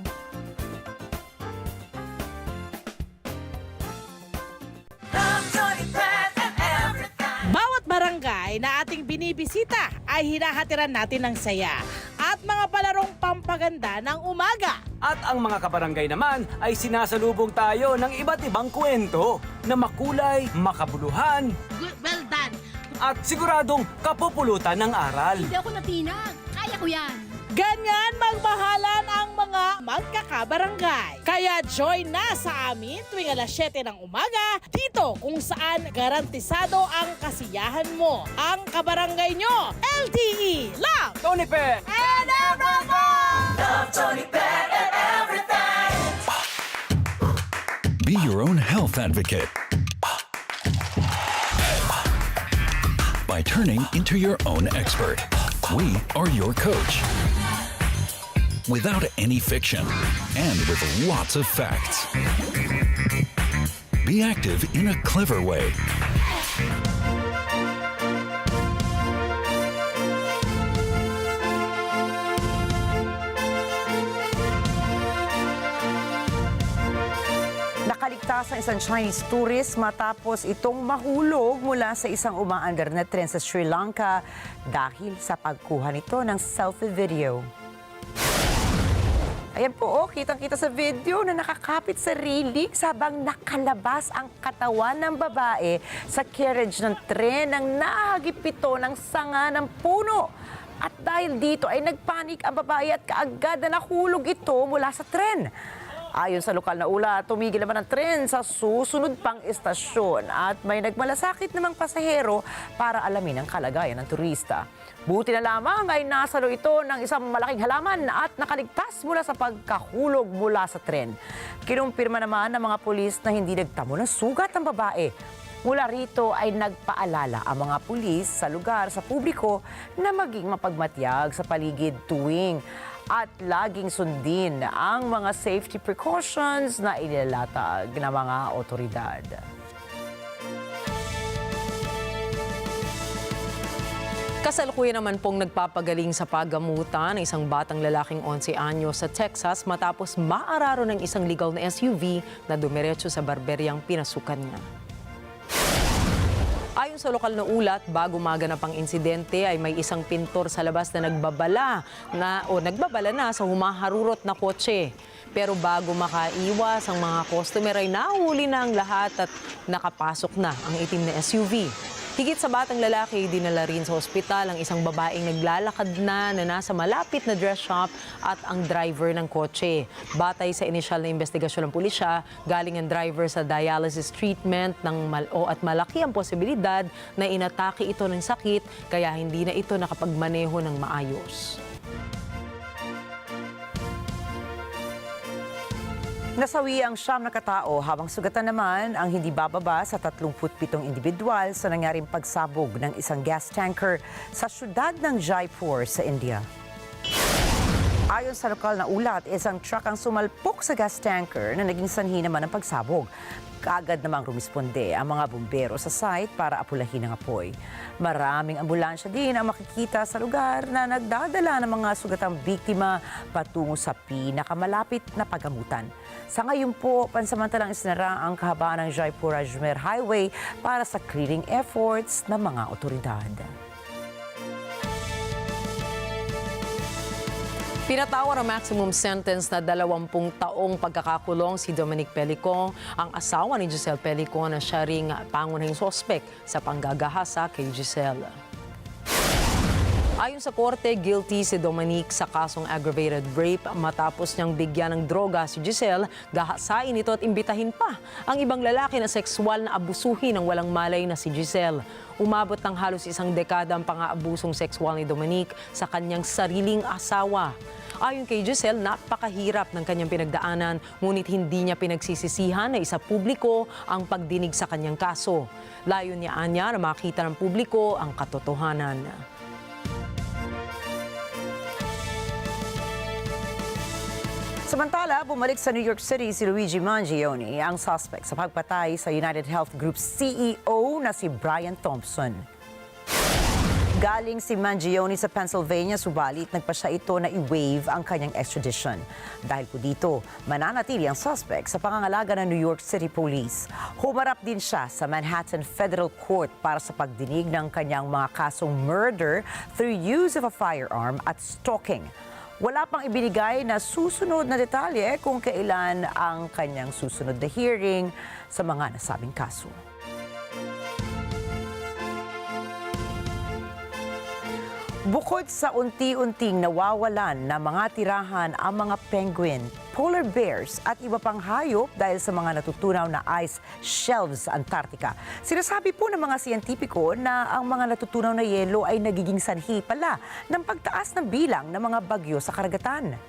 Bawat barangay na ating binibisita ay hinahatiran natin ng saya at mga palarong pampaganda ng umaga. At ang mga kabarangay naman ay sinasalubong tayo ng iba't ibang kwento na makulay, makabuluhan, Well done! at siguradong kapupulutan ng aral. Hindi ako natinag. Kaya ko yan. Ganyan magmahalan ang mga magkakabarangay. Kaya join na sa amin tuwing alas 7 ng umaga dito kung saan garantisado ang kasiyahan mo. Ang kabarangay nyo, LTE, Love, Tony Pe! and everything! Love Tony Pet and everything. Be your own health advocate by turning into your own expert. We are your coach. Without any fiction and with lots of facts. Be active in a clever way. Nakaligtas ang isang Chinese tourist matapos itong mahulog mula sa isang umaandar na tren sa Sri Lanka dahil sa pagkuha nito ng selfie video. Ayan po, kitang-kita sa video na nakakapit sa railing habang nakalabas ang katawan ng babae sa carriage ng tren nang nahagip ito ng sanga ng puno. At dahil dito ay nagpanik ang babae at kaagad na nahulog ito mula sa tren. Ayon sa lokal na ulat, tumigil naman ang tren sa susunod pang istasyon at may nagmalasakit namang pasahero para alamin ang kalagayan ng turista. Buti na lamang ay nasalo ito ng isang malaking halaman at nakaligtas mula sa pagkahulog mula sa tren. Kinumpirma naman ng mga pulis na hindi nagtamo ng sugat ang babae. Mula rito ay nagpaalala ang mga pulis sa lugar sa publiko na maging mapagmatyag sa paligid tuwing at laging sundin ang mga safety precautions na inilatag ng mga otoridad. Kasalukuyan naman pong nagpapagaling sa paggamutan ng isang batang lalaking 11 anyos sa Texas matapos maararo ng isang ligaw na SUV na dumiretso sa barberyang pinasukan niya. Ayon sa lokal na ulat, bago maganap ang insidente ay may isang pintor sa labas na nagbabala na sa humaharurot na kotse. Pero bago makaiwas ang mga customer ay nahuli na ang lahat at nakapasok na ang itim na SUV. Higit sa batang lalaki, dinala rin sa ospital ang isang babaeng naglalakad na nasa malapit na dress shop at ang driver ng kotse. Batay sa inisyal na investigasyon ng pulisya, galing ang driver sa dialysis treatment at malaki ang posibilidad na inatake ito ng sakit kaya hindi na ito nakapagmaneho ng maayos. Nasawi ang 9 na katao habang sugatan naman ang hindi bababa sa 37 individual sa nangyaring pagsabog ng isang gas tanker sa syudad ng Jaipur sa India. Ayon sa lokal na ulat, isang truck ang sumalpok sa gas tanker na naging sanhi naman ng pagsabog. Kaagad namang rumisponde ang mga bumbero sa site para apulahin ang apoy. Maraming ambulansya din ang makikita sa lugar na nagdadala ng mga sugatang biktima patungo sa pinakamalapit na paggamutan. Sa ngayon po, pansamantalang isinara ang kahabaan ng Jaipur-Ajmer Highway para sa clearing efforts ng mga otoridad. Pinatawar ang maximum sentence na 20 taong pagkakakulong si Dominic Pelicon, ang asawa ni Giselle Pelicon na siya ring pangunahing sospek sa panggagahasa kay Giselle. Ayon sa korte, guilty si Dominic sa kasong aggravated rape matapos niyang bigyan ng droga si Giselle, gahasain ito at imbitahin pa ang ibang lalaki na sexual na abusuhin ng walang malay na si Giselle. Umabot ng halos 1 dekada ang pang-aabusong sexual ni Dominic sa kanyang sariling asawa. Ayon kay Giselle, napakahirap ng kanyang pinagdaanan, ngunit hindi niya pinagsisisihan na isa publiko ang pagdinig sa kanyang kaso. Layon niya na makita ng publiko ang katotohanan. Samantala, bumalik sa New York City si Luigi Mangione, ang suspect sa pagpatay sa United Health Group CEO na si Brian Thompson. Galing si Mangione sa Pennsylvania, subalit nagpa siya ito na i-waive ang kanyang extradition. Dahil po dito, mananatili ang suspect sa pangangalaga ng New York City Police. Humarap din siya sa Manhattan Federal Court para sa pagdinig ng kanyang mga kasong murder through use of a firearm at stalking. Wala pang ibinigay na susunod na detalye kung kailan ang kanyang susunod na hearing sa mga nasabing kaso. Bukod sa unti-unting nawawalan na mga tirahan ang mga penguin, polar bears at iba pang hayop dahil sa mga natutunaw na ice shelves sa Antarctica. Sinasabi po ng mga siyentipiko na ang mga natutunaw na yelo ay nagiging sanhi pala ng pagtaas ng bilang ng mga bagyo sa karagatan.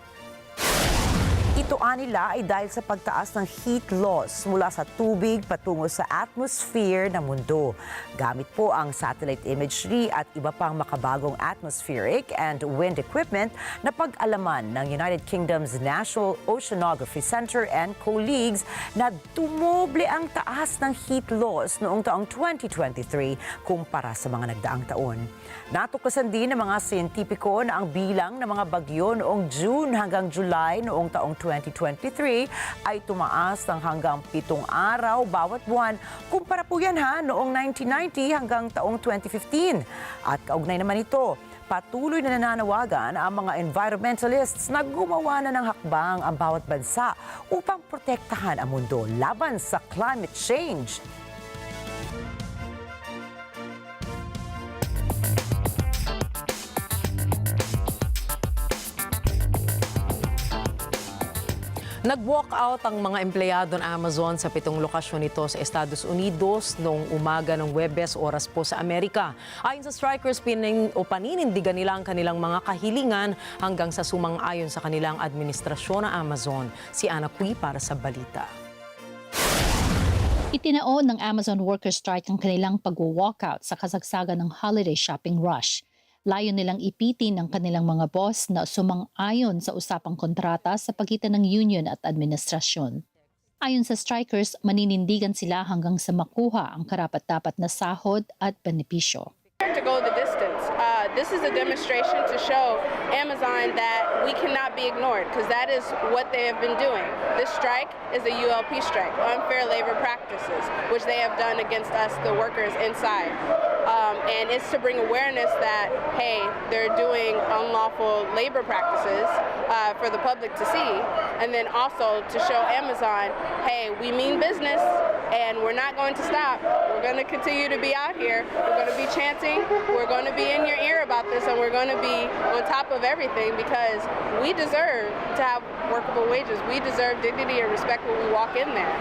Ito nila ay dahil sa pagtaas ng heat loss mula sa tubig patungo sa atmosphere ng mundo. Gamit po ang satellite imagery at iba pang makabagong atmospheric and wind equipment na pag-alaman ng United Kingdom's National Oceanography Center and colleagues na dumoble ang taas ng heat loss noong taong 2023 kumpara sa mga nagdaang taon. Natuklasan din ng mga siyentipiko na ang bilang ng mga bagyo noong June hanggang July noong taong 2023 ay tumaas ng hanggang 7 araw bawat buwan. Kumpara po yan noong 1990 hanggang taong 2015. At kaugnay naman ito, patuloy na nananawagan ang mga environmentalists na gumawa na ng hakbang ang bawat bansa upang protektahan ang mundo laban sa climate change. Nag-walk out ang mga empleyado ng Amazon sa 7 lokasyon nito sa Estados Unidos noong umaga ng Huwebes oras po sa Amerika. Ayon sa strikers, paninindigan nila ang kanilang mga kahilingan hanggang sa sumang-ayon sa kanilang administrasyon ng Amazon. Si Ana Cui para sa balita. Itinaon ng Amazon workers strike ang kanilang pag-walkout sa kasagsagan ng holiday shopping rush. Layo nilang ipitin ng kanilang mga boss na sumang-ayon sa usapang kontrata sa pagitan ng union at administrasyon. Ayon sa strikers, maninindigan sila hanggang sa makuha ang karapat-dapat na sahod at benepisyo. To go the distance. This is a demonstration to show Amazon that we cannot be ignored because that is what they have been doing. This strike is a ULP strike, unfair labor practices, which they have done against us, the workers inside. And it's to bring awareness that, hey, they're doing unlawful labor practices for the public to see. And then also to show Amazon, hey, we mean business and we're not going to stop. We're going to continue to be out here. We're going to be chanting. We're going to be in your ear about this and we're going to be on top of everything because we deserve to have workable wages. We deserve dignity and respect when we walk in there.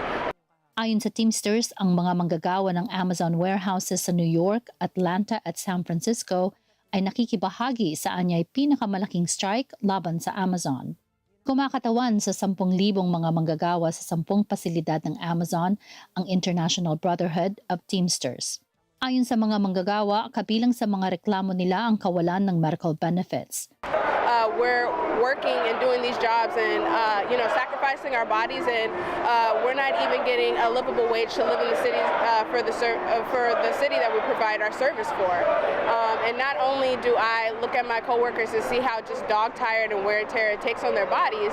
Ayon sa Teamsters, ang mga manggagawa ng Amazon warehouses sa New York, Atlanta at San Francisco ay nakikibahagi sa anyay pinakamalaking strike laban sa Amazon. Kumakatawan sa 10,000 mga manggagawa sa 10 pasilidad ng Amazon ang International Brotherhood of Teamsters. Ayon sa mga manggagawa, kabilang sa mga reklamo nila ang kawalan ng medical benefits. We're working and doing these jobs and sacrificing our bodies and we're not even getting a livable wage to live in the city for the city that we provide our service for. And not only do I look at my coworkers and see how just dog tired and wear and tear it takes on their bodies,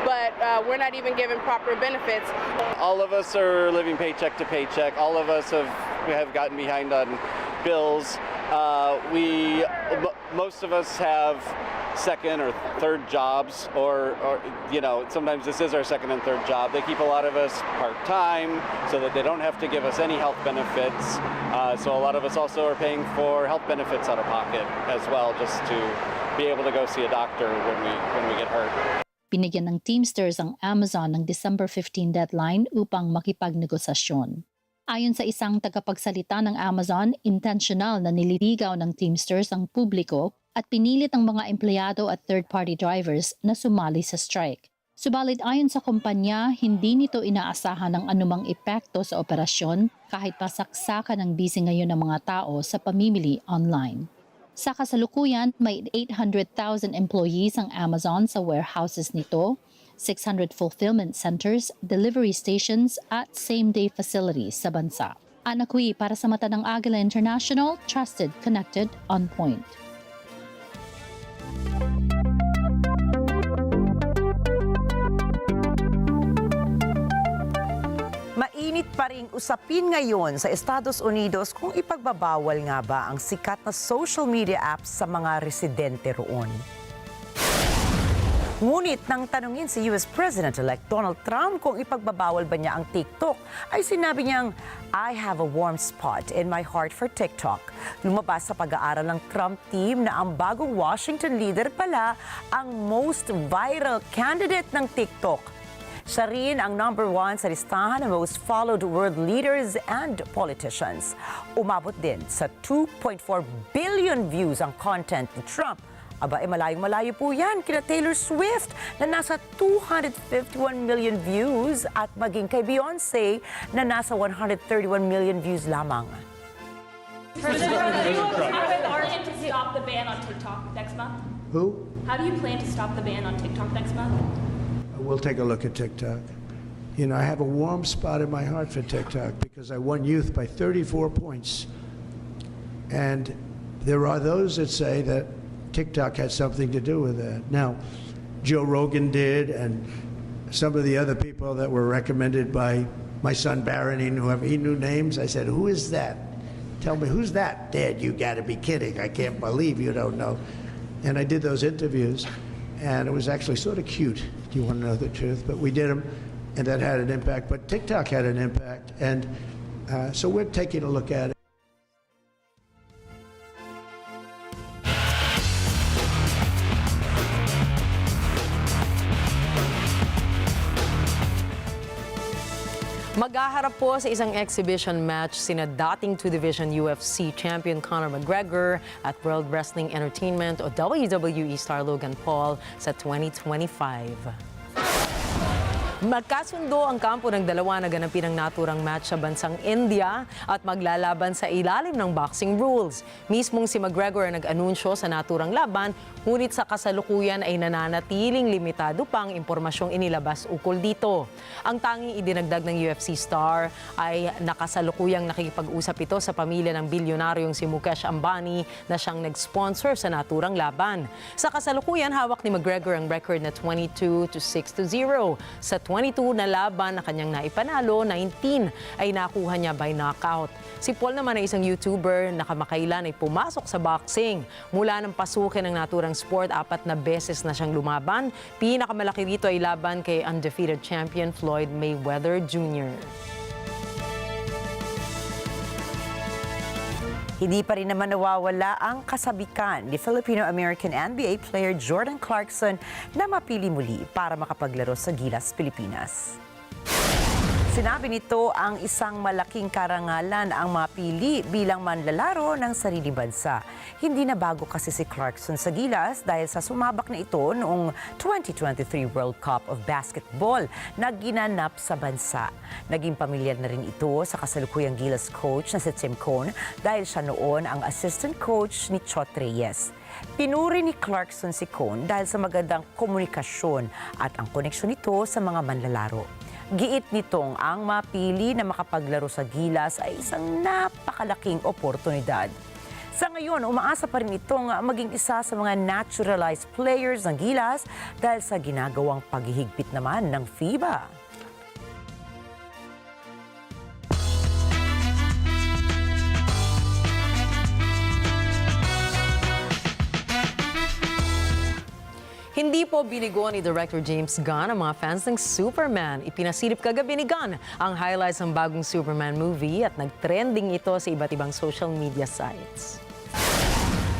but we're not even given proper benefits. All of us are living paycheck to paycheck. All of us have gotten behind on bills. Most of us have second or third jobs or sometimes this is our second and third job. They keep a lot of us part-time so that they don't have to give us any health benefits. So a lot of us also are paying for health benefits out of pocket as well just to be able to go see a doctor when we get hurt. Binigyan ng Teamsters ang Amazon ng December 15 deadline upang makipagnegosasyon. Ayon sa isang tagapagsalita ng Amazon, intentional na nililigaw ng Teamsters ang publiko at pinilit ang mga empleyado at third-party drivers na sumali sa strike. Subalit ayon sa kumpanya, hindi nito inaasahan ang anumang epekto sa operasyon kahit pasaksakan ng busy ngayon ng mga tao sa pamimili online. Sa kasalukuyan, may 800,000 employees ang Amazon sa warehouses nito, 600 fulfillment centers, delivery stations at same-day facilities sa bansa. Ana Cui para sa mata ng Agila International, trusted, connected, on point. Mainit pa ring usapin ngayon sa Estados Unidos kung ipagbabawal nga ba ang sikat na social media apps sa mga residente roon. Ngunit nang tanungin si US President-elect Donald Trump kung ipagbabawal ba niya ang TikTok, ay sinabi niyang, I have a warm spot in my heart for TikTok. Lumabas sa pag-aaral ng Trump team na ang bagong Washington leader pala ang most viral candidate ng TikTok. Siya rin ang #1 sa listahan ng most followed world leaders and politicians. Umabot din sa 2.4 billion views ang content ni Trump. Aba, malayong-malayo po yan kina Taylor Swift na nasa 251 million views at maging kay Beyonce na nasa 131 million views lamang. President Trump, how do you plan to stop the ban on TikTok next month? Who? How do you plan to stop the ban on TikTok next month? We'll take a look at TikTok. You know, I have a warm spot in my heart for TikTok because I won youth by 34 points. And there are those that say that TikTok had something to do with that. Now, Joe Rogan did, and some of the other people that were recommended by my son Barron, he knew names. I said, who is that? Tell me, who's that? Dad, you got to be kidding. I can't believe you don't know. And I did those interviews, and it was actually sort of cute. Do you want to know the truth? But we did them, and that had an impact. But TikTok had an impact, and so we're taking a look at it. Maghaharap po sa isang exhibition match sina dating 2-division UFC champion Conor McGregor at World Wrestling Entertainment o WWE star Logan Paul sa 2025. Magkasundo ang kampo ng dalawa na ganapin ang naturang match sa bansang India at maglalaban sa ilalim ng boxing rules. Mismong si McGregor ang nag-anunsyo sa naturang laban, ngunit sa kasalukuyan ay nananatiling limitado pang impormasyong inilabas ukol dito. Ang tanging idinagdag ng UFC star ay nakasalukuyang nakikipag-usap ito sa pamilya ng bilyonaryong si Mukesh Ambani na siyang nag-sponsor sa naturang laban. Sa kasalukuyan, hawak ni McGregor ang record na 22-6-0. Sa 22 na laban na kanyang naipanalo, 19 ay nakuha niya by knockout. Si Paul naman ay isang YouTuber na kamakailan ay pumasok sa boxing. Mula ng pasukin ng naturang sport, 4 na beses na siyang lumaban. Pinakamalaki rito ay laban kay undefeated champion Floyd Mayweather Jr. Hindi pa rin naman nawawala ang kasabikan ni Filipino-American NBA player Jordan Clarkson na mapili muli para makapaglaro sa Gilas, Pilipinas. Sinabi nito ang isang malaking karangalan ang mapili bilang manlalaro ng sarili bansa. Hindi na bago kasi si Clarkson sa Gilas dahil sa sumabak na ito noong 2023 World Cup of Basketball na ginanap sa bansa. Naging pamilyar na rin ito sa kasalukuyang Gilas coach na si Tim Cone dahil siya noon ang assistant coach ni Chot Reyes. Pinuri ni Clarkson si Cone dahil sa magandang komunikasyon at ang koneksyon nito sa mga manlalaro. Giit nitong ang mapili na makapaglaro sa Gilas ay isang napakalaking oportunidad. Sa ngayon, umaasa pa rin itong maging isa sa mga naturalized players ng Gilas dahil sa ginagawang paghihigpit naman ng FIBA. Hindi po binigo ni Director James Gunn ang mga fans ng Superman. Ipinasilip kagabi ni Gunn ang highlights ng bagong Superman movie at nag-trending ito sa iba't ibang social media sites.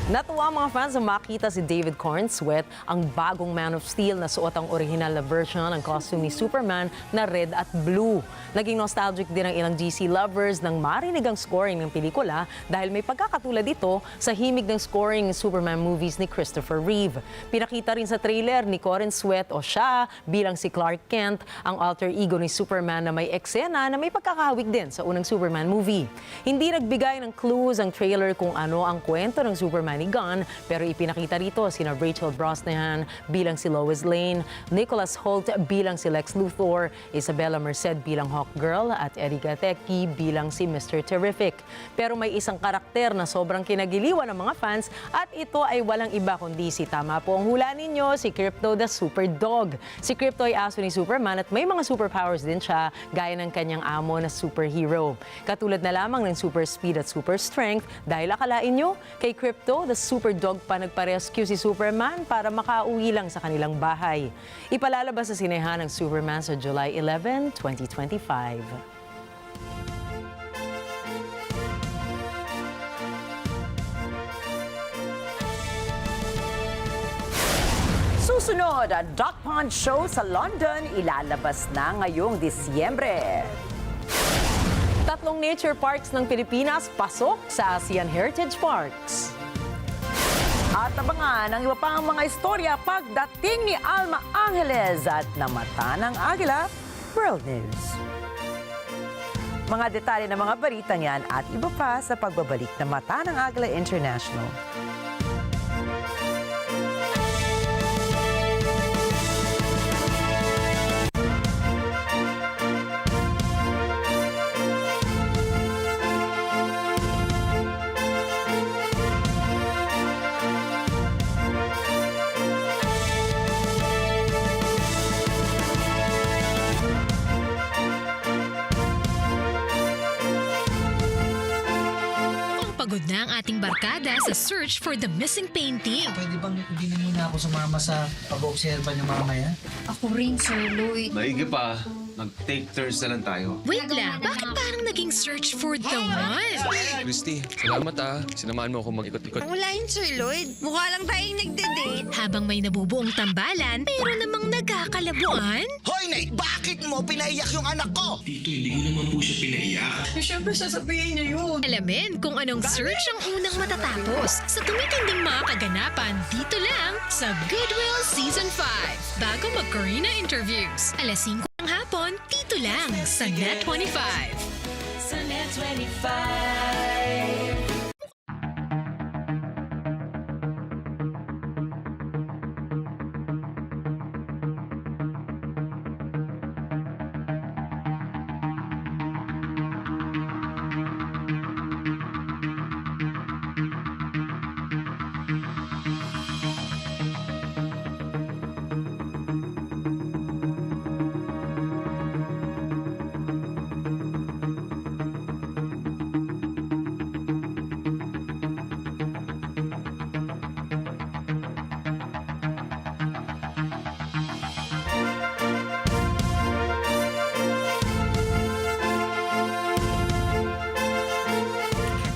Natuwa ang mga fans na makita si David Cornsweet, ang bagong Man of Steel na suot ang original na version ng costume ni Superman na red at blue. Naging nostalgic din ang ilang DC lovers nang marinig ang scoring ng pelikula dahil may pagkakatulad dito sa himig ng scoring ng Superman movies ni Christopher Reeve. Pinakita rin sa trailer ni Cornsweet o siya bilang si Clark Kent, ang alter ego ni Superman na may eksena na may pagkakahawig din sa unang Superman movie. Hindi nagbigay ng clues ang trailer kung ano ang kwento ng Superman ni Gunn, pero ipinakita rito sina Rachel Brosnahan bilang si Lois Lane, Nicholas Hoult bilang si Lex Luthor, Isabella Merced bilang Hawkgirl at Eddie Gatecki bilang si Mr. Terrific. Pero may isang karakter na sobrang kinagiliwan ng mga fans at ito ay walang iba kundi si, tama po ang hula ninyo, si Krypto the Super Dog. Si Krypto ay aso ni Superman at may mga superpowers din siya gaya ng kanyang amo na superhero. Katulad na lamang ng super speed at super strength dahil akalain nyo, kay Krypto the super dog pa nagpa-rescue si Superman para makauwi lang sa kanilang bahay. Ipalalabas sa sinehan ng Superman sa July 11, 2025. Susunod, Duck Pond Show sa London ilalabas na ngayong Disyembre. 3 nature parks ng Pilipinas pasok sa ASEAN Heritage Parks. At abangan ang iba pang mga istorya pagdating ni Alma Angeles at namata ng Agila, World News. Mga detalye ng mga balita niyan at iba pa sa pagbabalik na Mata ng Agila International. Pagod na ang ating barkada sa search for the missing painting. Pwede bang hindi na muna ako sumama sa pag-obserba niyo mamaya? Ako rin, Sir Lloyd. Maigi pa, mag-take turns na lang tayo. Wait lang, bakit parang naging search for the one? Christy, salamat Sinamaan mo ako mag-ikot-ikot. Wala yun, Sir Lloyd. Mukha lang tayong nagde-date. Habang may nabubuong tambalan, pero namang nagkakalabuan. Hoy, Nate! Bakit mo pinaiyak yung anak ko? Tito, hindi ko naman po siya pinaiyak. Siyempre, sasabihin niya yun. Alamin kung anong search ang unang matatapos sa tumitinding mga kaganapan dito lang sa Goodwill Season 5. Bago mag-Corina interviews. Alas 5 ng hapon, dito lang sa NET25. Sa NET25.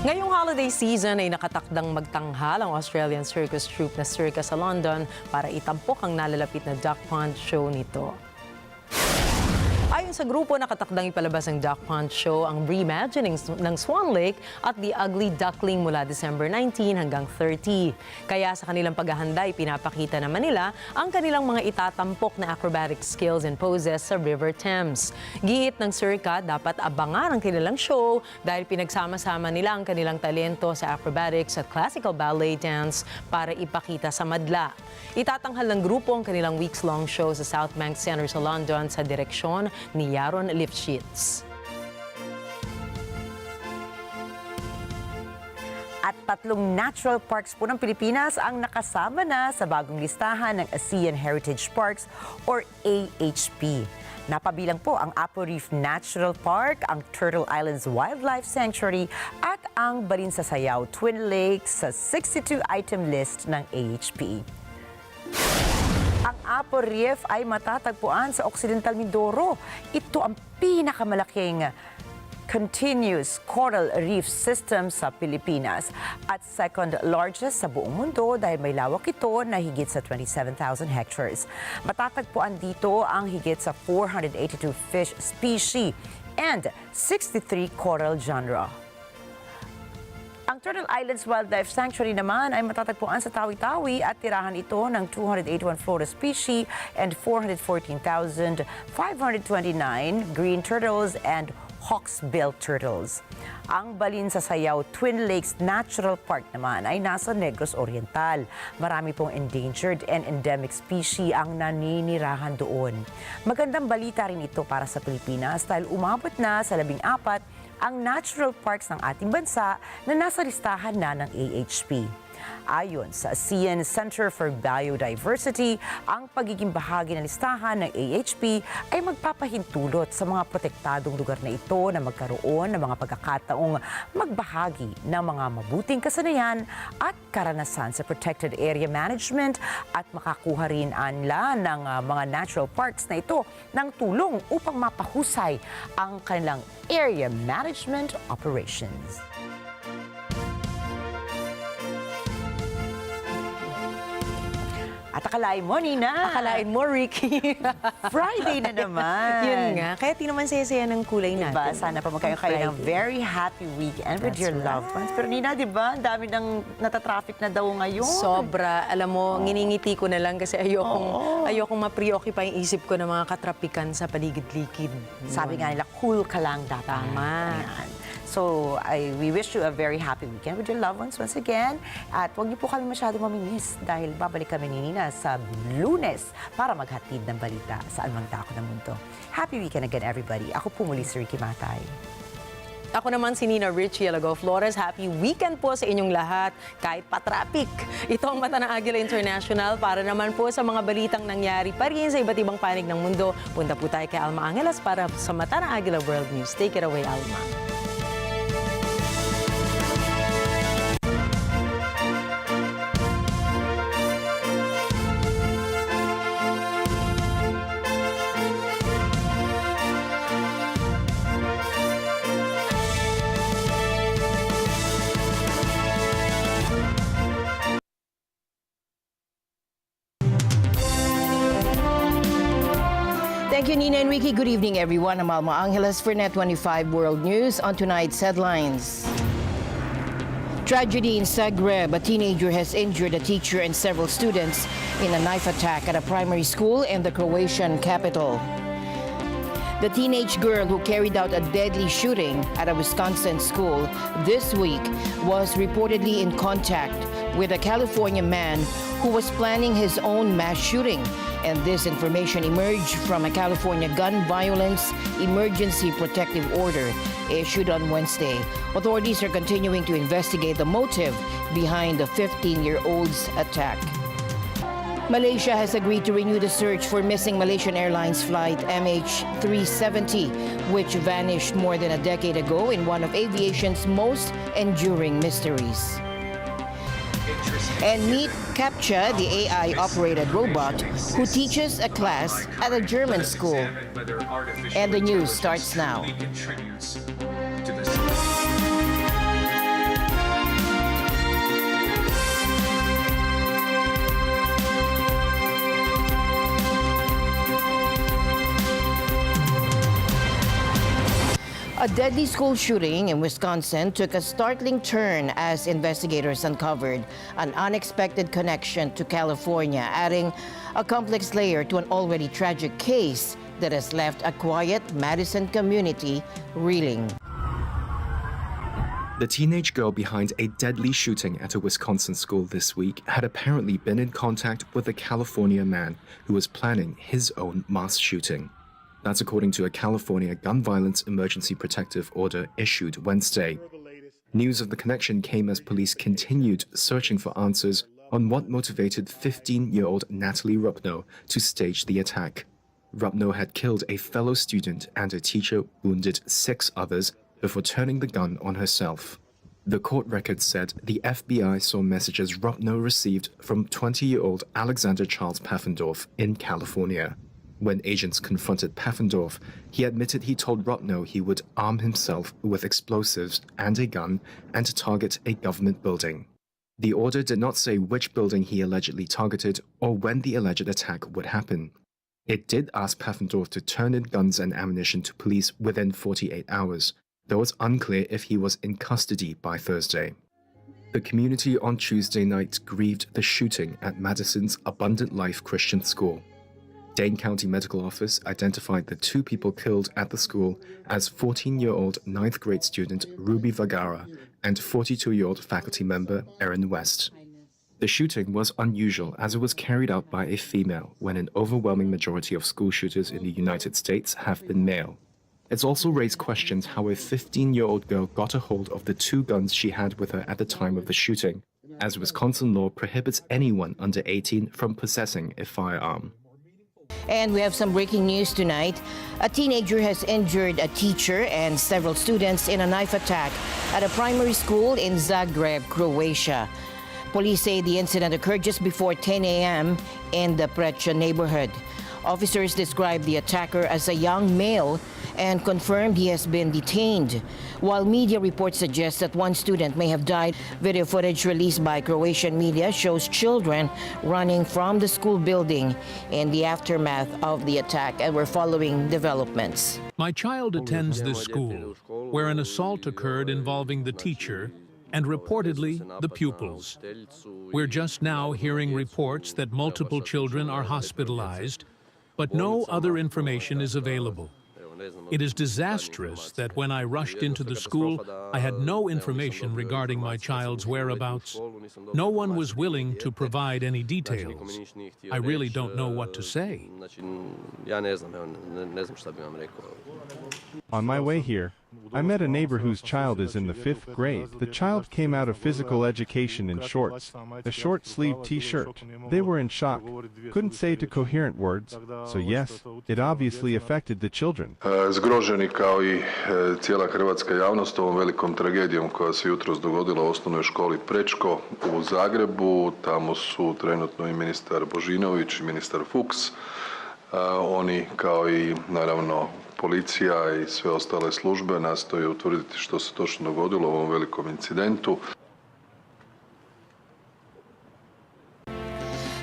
Ngayong holiday season ay nakatakdang magtanghal ang Australian circus troupe na Circus sa London para itampok ang nalalapit na Duck Pond show nito. Ayon sa grupo, nakatakdang ipalabas ang Duck Pond Show ang reimagining ng Swan Lake at The Ugly Duckling mula December 19 hanggang 30. Kaya sa kanilang paghahanda, pinapakita naman nila ang kanilang mga itatampok na acrobatic skills and poses sa River Thames. Giit ng Circa, dapat abangan ang kanilang show dahil pinagsama-sama nila ang kanilang talento sa acrobatics at classical ballet dance para ipakita sa madla. Itatanghal ng grupo ang kanilang weeks-long show sa Southbank Center sa London sa direksyon ni Yaron Lifshitz. At 3 natural parks po ng Pilipinas ang nakasama na sa bagong listahan ng ASEAN Heritage Parks or AHP. Napabilang po ang Apo Reef Natural Park, ang Turtle Islands Wildlife Sanctuary at ang Balinsasayaw Twin Lakes sa 62-item list ng AHP. Ang Apo Reef ay matatagpuan sa Occidental Mindoro. Ito ang pinakamalaking continuous coral reef system sa Pilipinas at second largest sa buong mundo dahil may lawak ito na higit sa 27,000 hectares. Matatagpuan dito ang higit sa 482 fish species and 63 coral genre. Ang Turtle Islands Wildlife Sanctuary naman ay matatagpuan sa Tawi-Tawi at tirahan ito ng 281 Florida species and 414,529 green turtles and hawksbill turtles. Ang Balinsasayaw Twin Lakes Natural Park naman ay nasa Negros Oriental. Marami pong endangered and endemic species ang naninirahan doon. Magandang balita rin ito para sa Pilipinas dahil umabot na sa 14 ang natural parks ng ating bansa na nasa listahan na ng AHP. Ayon sa ASEAN Center for Biodiversity, ang pagiging bahagi ng listahan ng AHP ay magpapahintulot sa mga protektadong lugar na ito na magkaroon ng mga pagkakataong magbahagi ng mga mabuting kasanayan at karanasan sa protected area management at makakuha rin anla ng mga natural parks na ito ng tulong upang mapahusay ang kanilang area management operations. At akalain mo, Nina. Akalain mo, Ricky. Friday na naman. Yun nga. Kaya naman saya-saya ng kulay natin. Diba? Sana pa magkayo kayo ng very happy weekend with your loved ones. Pero Nina, di ba? Ang dami ng natatraffic na daw ngayon. Sobra. Alam mo, nginingiti ko na lang kasi ayokong ma-preoccupy yung isip ko ng mga katrapikan sa paligid-likid. Sabi nga nila, cool ka lang dapat. Tama. Ayan. So, we wish you a very happy weekend with your loved ones once again. At huwag niyo po kami masyado mamimiss dahil babalik kami ni Nina sa Lunes para maghatid ng balita saan mang dako ng mundo. Happy weekend again, everybody. Ako po muli si Ricky Matay. Ako naman si Nina Richie Alago Flores. Happy weekend po sa inyong lahat, kahit pa-traffic. Ito ang mata ng Agila International para naman po sa mga balitang nangyari pa rin sa iba't ibang panig ng mundo. Punta po tayo kay Alma Angeles para sa mata ng Agila World News. Take it away, Alma. Thank you, Nina and Ricky. Good evening, everyone. I'm Alma Angeles for NET25 World News. On tonight's headlines. Tragedy in Zagreb. A teenager has injured a teacher and several students in a knife attack at a primary school in the Croatian capital. The teenage girl who carried out a deadly shooting at a Wisconsin school this week was reportedly in contact with a California man who was planning his own mass shooting. And this information emerged from a California gun violence emergency protective order issued on Wednesday. Authorities are continuing to investigate the motive behind the 15-year-old's attack. Malaysia has agreed to renew the search for missing Malaysian Airlines flight MH370, which vanished more than a decade ago in one of aviation's most enduring mysteries. And meet Captcha, the AI-operated robot who teaches a class at a German school. And the news starts now. A deadly school shooting in Wisconsin took a startling turn as investigators uncovered an unexpected connection to California, adding a complex layer to an already tragic case that has left a quiet Madison community reeling. The teenage girl behind a deadly shooting at a Wisconsin school this week had apparently been in contact with a California man who was planning his own mass shooting. That's according to a California gun violence emergency protective order issued Wednesday. News of the connection came as police continued searching for answers on what motivated 15-year-old Natalie Rupno to stage the attack. Rupno had killed a fellow student and a teacher, wounded 6 others before turning the gun on herself. The court record said the FBI saw messages Rupno received from 20-year-old Alexander Charles Pfaffendorf in California. When agents confronted Pfaffendorf, he admitted he told Rupno he would arm himself with explosives and a gun and target a government building. The order did not say which building he allegedly targeted or when the alleged attack would happen. It did ask Pfaffendorf to turn in guns and ammunition to police within 48 hours, though it's unclear if he was in custody by Thursday. The community on Tuesday night grieved the shooting at Madison's Abundant Life Christian School. Dane County Medical Office identified the 2 people killed at the school as 14-year-old 9th grade student Ruby Vergara and 42-year-old faculty member Erin West. The shooting was unusual as it was carried out by a female when an overwhelming majority of school shooters in the United States have been male. It's also raised questions how a 15-year-old girl got a hold of the 2 guns she had with her at the time of the shooting, as Wisconsin law prohibits anyone under 18 from possessing a firearm. And we have some breaking news tonight. A teenager has injured a teacher and several students in a knife attack at a primary school in Zagreb, Croatia. Police say the incident occurred just before 10 a.m. in the Preča neighborhood. Officers described the attacker as a young male and confirmed he has been detained. While media reports suggest that one student may have died, video footage released by Croatian media shows children running from the school building in the aftermath of the attack, and we're following developments. My child attends this school, where an assault occurred involving the teacher and reportedly the pupils. We're just now hearing reports that multiple children are hospitalized, but no other information is available. It is disastrous that when I rushed into the school, I had no information regarding my child's whereabouts. No one was willing to provide any details. I really don't know what to say. On my way here, I met a neighbor whose child is in the 5th grade. The child came out of physical education in shorts, a short-sleeved t-shirt. They were in shock, couldn't say to coherent words, so yes, it obviously affected the children. Zgroženi kao i cijela hrvatska javnost ovom velikom tragedijom koja se jutros dogodila u osnovnoj školi Prečko u Zagrebu. Tamo su trenutno i ministar Božinović i ministar Fuchs. Oni kao i naravno policija i sve ostale službe nastoje utvrditi što se točno dogodilo u ovom velikom incidentu.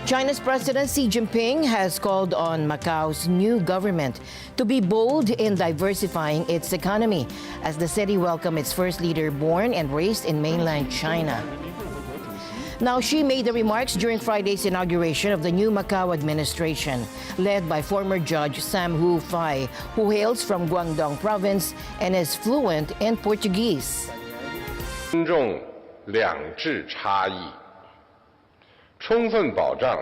China's President Xi Jinping has called on Macau's new government to be bold in diversifying its economy as the city welcomed its first leader born and raised in mainland China. Now, Xi made the remarks during Friday's inauguration of the new Macau administration, led by former Judge Sam Hu Fai, who hails from Guangdong province and is fluent in Portuguese. 尊重两制差异，充分保障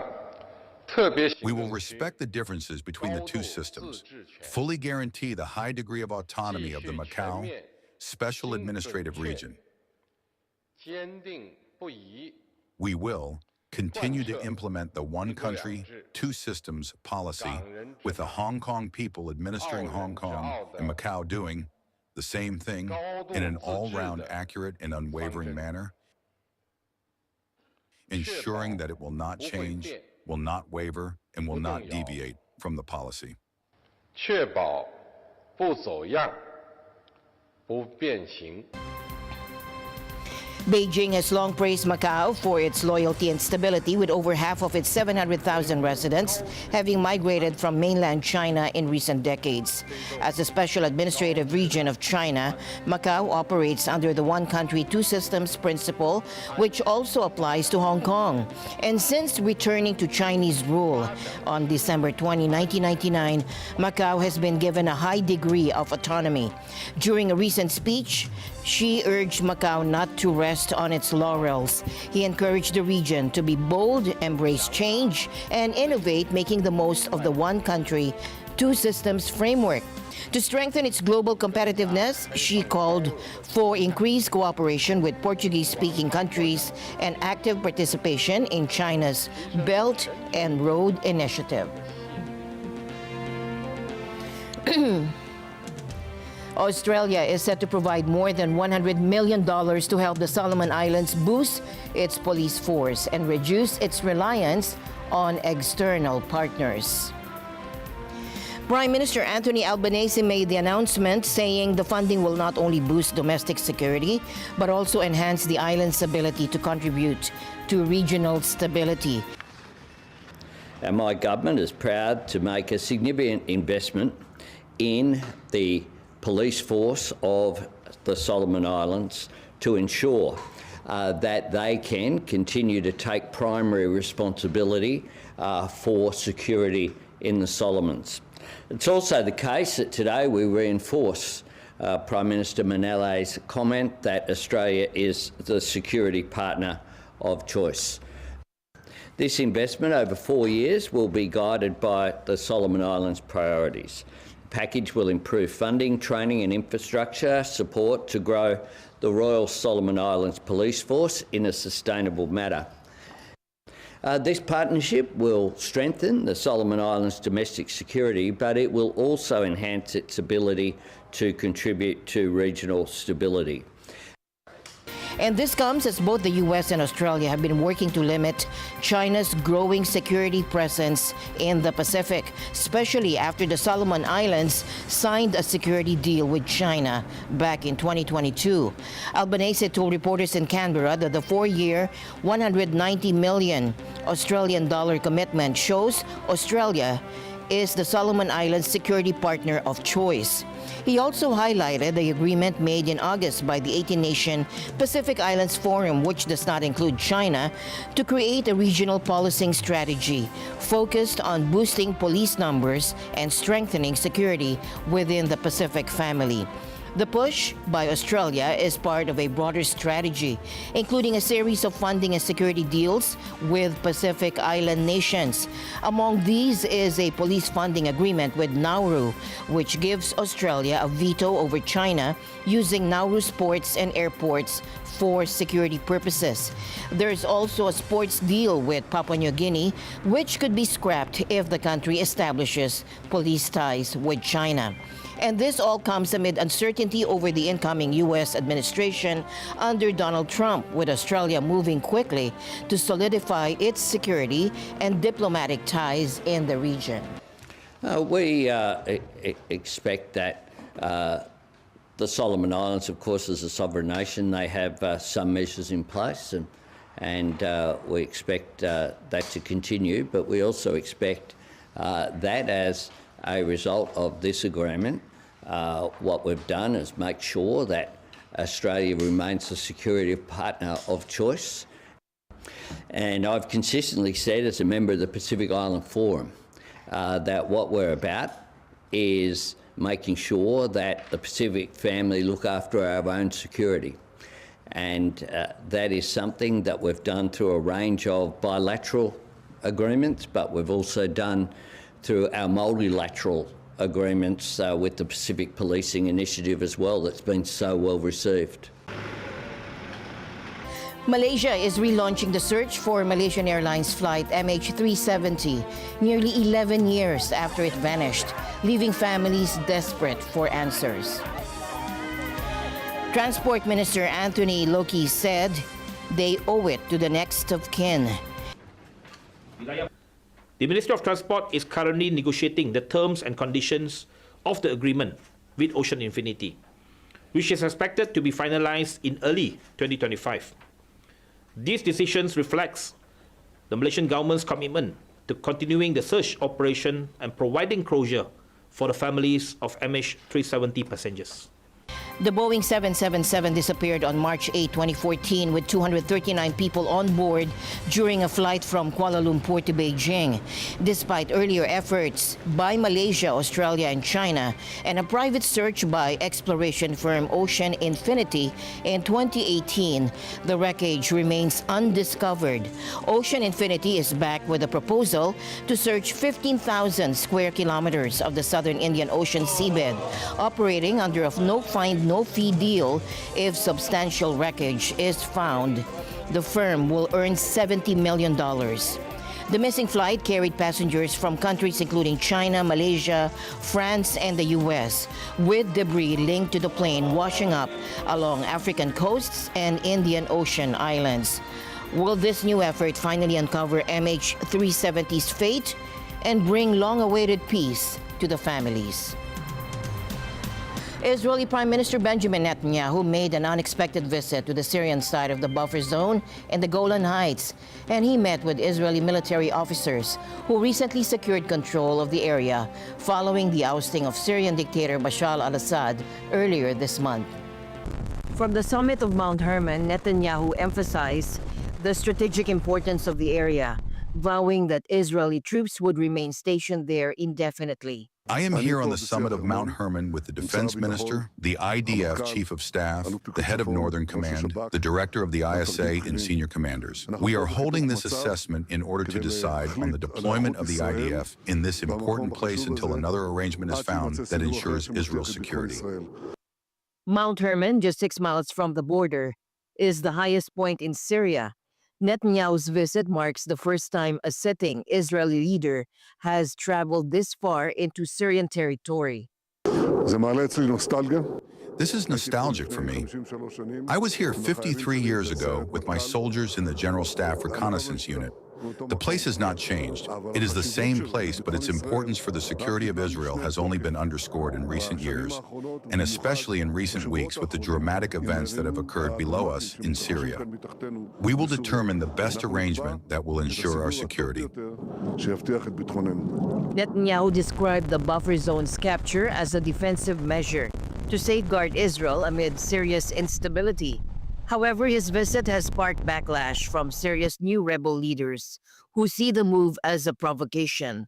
特别。 We will respect the differences between the two systems, fully guarantee the high degree of autonomy of the Macau Special Administrative Region. 坚定不移。 We will continue to implement the one country, two systems policy, with the Hong Kong people administering Hong Kong and Macau doing the same thing in an all-round accurate and unwavering manner, ensuring that it will not change, will not waver, and will not deviate from the policy. 确保不走样，不变形。 Beijing has long praised Macau for its loyalty and stability, with over half of its 700,000 residents having migrated from mainland China in recent decades. As a special administrative region of China, Macau operates under the one country, two systems principle, which also applies to Hong Kong. And since returning to Chinese rule on December 20, 1999, Macau has been given a high degree of autonomy. During a recent speech, Xi urged Macau not to rest on its laurels. He encouraged the region to be bold, embrace change, and innovate, making the most of the one country, two systems framework. To strengthen its global competitiveness, Xi called for increased cooperation with Portuguese-speaking countries and active participation in China's Belt and Road Initiative. Australia is set to provide more than $100 million to help the Solomon Islands boost its police force and reduce its reliance on external partners. Prime Minister Anthony Albanese made the announcement saying the funding will not only boost domestic security, but also enhance the island's ability to contribute to regional stability. And my government is proud to make a significant investment in the police force of the Solomon Islands to ensure that they can continue to take primary responsibility for security in the Solomons. It's also the case that today we reinforce Prime Minister Manele's comment that Australia is the security partner of choice. This investment over 4 years will be guided by the Solomon Islands priorities. package will improve funding, training and infrastructure support to grow the Royal Solomon Islands Police Force in a sustainable manner. This partnership will strengthen the Solomon Islands' domestic security, but it will also enhance its ability to contribute to regional stability. And this comes as both the U.S. and Australia have been working to limit China's growing security presence in the Pacific, especially after the Solomon Islands signed a security deal with China back in 2022. Albanese told reporters in Canberra that the 4-year, $190 million Australian dollar commitment shows Australia is the Solomon Islands security partner of choice. He also highlighted the agreement made in August by the 18-nation Pacific Islands Forum, which does not include China, to create a regional policing strategy focused on boosting police numbers and strengthening security within the Pacific family. The push by Australia is part of a broader strategy, including a series of funding and security deals with Pacific Island nations. Among these is a police funding agreement with Nauru, which gives Australia a veto over China using Nauru's ports and airports for security purposes. There's also a sports deal with Papua New Guinea, which could be scrapped if the country establishes police ties with China. And this all comes amid uncertainty over the incoming U.S. administration under Donald Trump, with Australia moving quickly to solidify its security and diplomatic ties in the region. We expect that the Solomon Islands, of course, as a sovereign nation, they have some measures in place, and we expect that to continue. But we also expect that as a result of this agreement, what we've done is make sure that Australia remains a security partner of choice. And I've consistently said, as a member of the Pacific Island Forum, that what we're about is making sure that the Pacific family look after our own security. And that is something that we've done through a range of bilateral agreements, but we've also done through our multilateral agreements with the Pacific Policing Initiative as well, that's been so well received. Malaysia is relaunching the search for Malaysian Airlines flight MH370 nearly 11 years after it vanished, leaving families desperate for answers. Transport Minister Anthony Loki said they owe it to the next of kin. The Ministry of Transport is currently negotiating the terms and conditions of the agreement with Ocean Infinity, which is expected to be finalized in early 2025. These decisions reflect the Malaysian government's commitment to continuing the search operation and providing closure for the families of MH370 passengers. The Boeing 777 disappeared on March 8, 2014, with 239 people on board during a flight from Kuala Lumpur to Beijing. Despite earlier efforts by Malaysia, Australia, and China, and a private search by exploration firm Ocean Infinity in 2018, the wreckage remains undiscovered. Ocean Infinity is back with a proposal to search 15,000 square kilometers of the southern Indian Ocean seabed, operating under a no-find, no-fee deal. If substantial wreckage is found, the firm will earn $70 million. The missing flight carried passengers from countries including China, Malaysia, France, and the U.S., with debris linked to the plane washing up along African coasts and Indian Ocean islands. Will this new effort finally uncover MH370's fate and bring long-awaited peace to the families? Israeli Prime Minister Benjamin Netanyahu made an unexpected visit to the Syrian side of the buffer zone in the Golan Heights, and he met with Israeli military officers who recently secured control of the area following the ousting of Syrian dictator Bashar al-Assad earlier this month. From the summit of Mount Hermon, Netanyahu emphasized the strategic importance of the area, vowing that Israeli troops would remain stationed there indefinitely. I am here on the summit of Mount Hermon with the Defense Minister, the IDF Chief of Staff, the head of Northern Command, the Director of the ISA, and senior commanders. We are holding this assessment in order to decide on the deployment of the IDF in this important place until another arrangement is found that ensures Israel's security. Mount Hermon, just 6 miles from the border, is the highest point in Syria. Netanyahu's visit marks the first time a sitting Israeli leader has traveled this far into Syrian territory. This is nostalgic for me. I was here 53 years ago with my soldiers in the General Staff Reconnaissance Unit. The place has not changed. It is the same place, but its importance for the security of Israel has only been underscored in recent years, and especially in recent weeks with the dramatic events that have occurred below us in Syria. We will determine the best arrangement that will ensure our security. Netanyahu described the buffer zone's capture as a defensive measure to safeguard Israel amid Syria's instability. However, his visit has sparked backlash from Syria's new rebel leaders, who see the move as a provocation.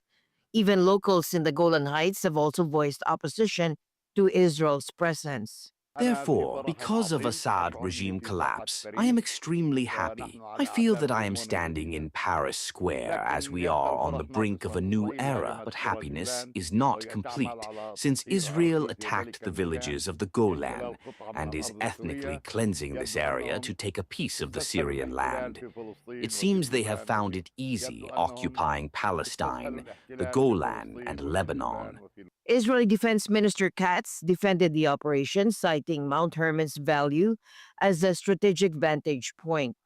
Even locals in the Golan Heights have also voiced opposition to Israel's presence. Therefore, because of Assad regime collapse, I am extremely happy. I feel that I am standing in Paris Square as we are on the brink of a new era, but happiness is not complete, since Israel attacked the villages of the Golan and is ethnically cleansing this area to take a piece of the Syrian land. It seems they have found it easy occupying Palestine, the Golan, and Lebanon. Israeli Defense Minister Katz defended the operation, citing Mount Hermon's value as a strategic vantage point.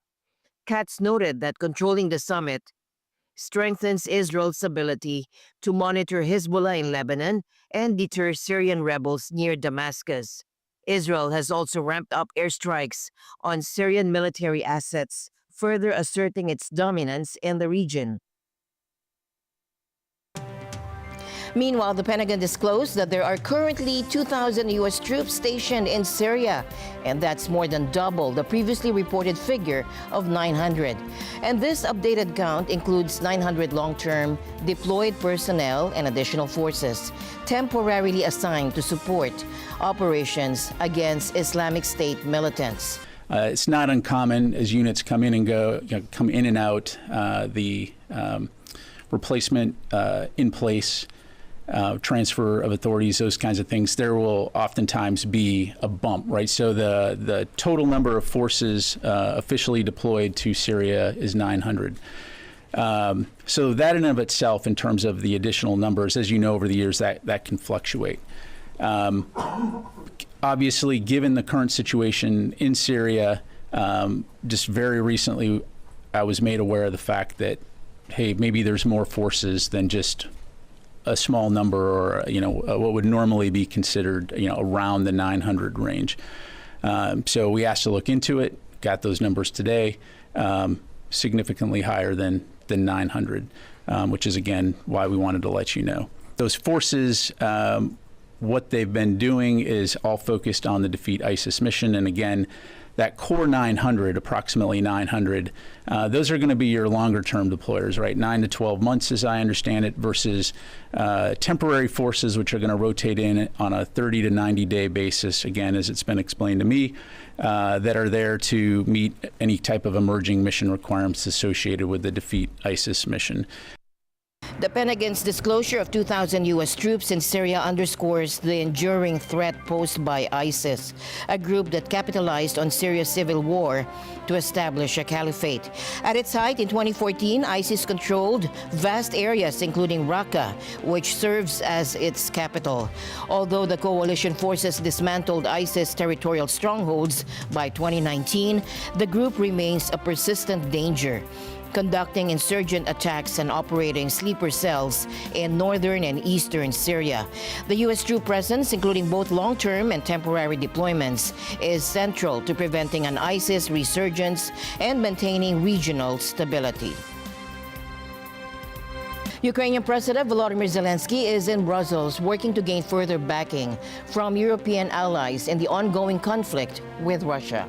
Katz noted that controlling the summit strengthens Israel's ability to monitor Hezbollah in Lebanon and deter Syrian rebels near Damascus. Israel has also ramped up airstrikes on Syrian military assets, further asserting its dominance in the region. Meanwhile, the Pentagon disclosed that there are currently 2,000 U.S. troops stationed in Syria, and that's more than double the previously reported figure of 900. And this updated count includes 900 long-term deployed personnel and additional forces temporarily assigned to support operations against Islamic State militants. It's not uncommon as units come in and go, come in and out, the replacement in place, transfer of authorities, those kinds of things, there will oftentimes be a bump, right? So the total number of forces officially deployed to Syria is 900. So that in and of itself, in terms of the additional numbers, as you know, over the years, that can fluctuate. Obviously, given the current situation in Syria, just very recently, I was made aware of the fact that, hey, maybe there's more forces than just a small number, or what would normally be considered around the 900 range. So we asked to look into it, got those numbers today, significantly higher than 900, which is again why we wanted to let you know. Those forces, what they've been doing is all focused on the Defeat ISIS mission, and again, that core 900, approximately 900, those are going to be your longer-term deployers, right? 9 to 12 months, as I understand it, versus temporary forces, which are going to rotate in on a 30 to 90-day basis, again, as it's been explained to me, that are there to meet any type of emerging mission requirements associated with the Defeat ISIS mission. The Pentagon's disclosure of 2,000 U.S. troops in Syria underscores the enduring threat posed by ISIS, a group that capitalized on Syria's civil war to establish a caliphate. At its height in 2014, ISIS controlled vast areas, including Raqqa, which serves as its capital. Although the coalition forces dismantled ISIS territorial strongholds by 2019, the group remains a persistent danger, conducting insurgent attacks and operating sleeper cells in northern and eastern Syria. The U.S. troop presence, including both long-term and temporary deployments, is central to preventing an ISIS resurgence and maintaining regional stability. Ukrainian President Volodymyr Zelensky is in Brussels working to gain further backing from European allies in the ongoing conflict with Russia.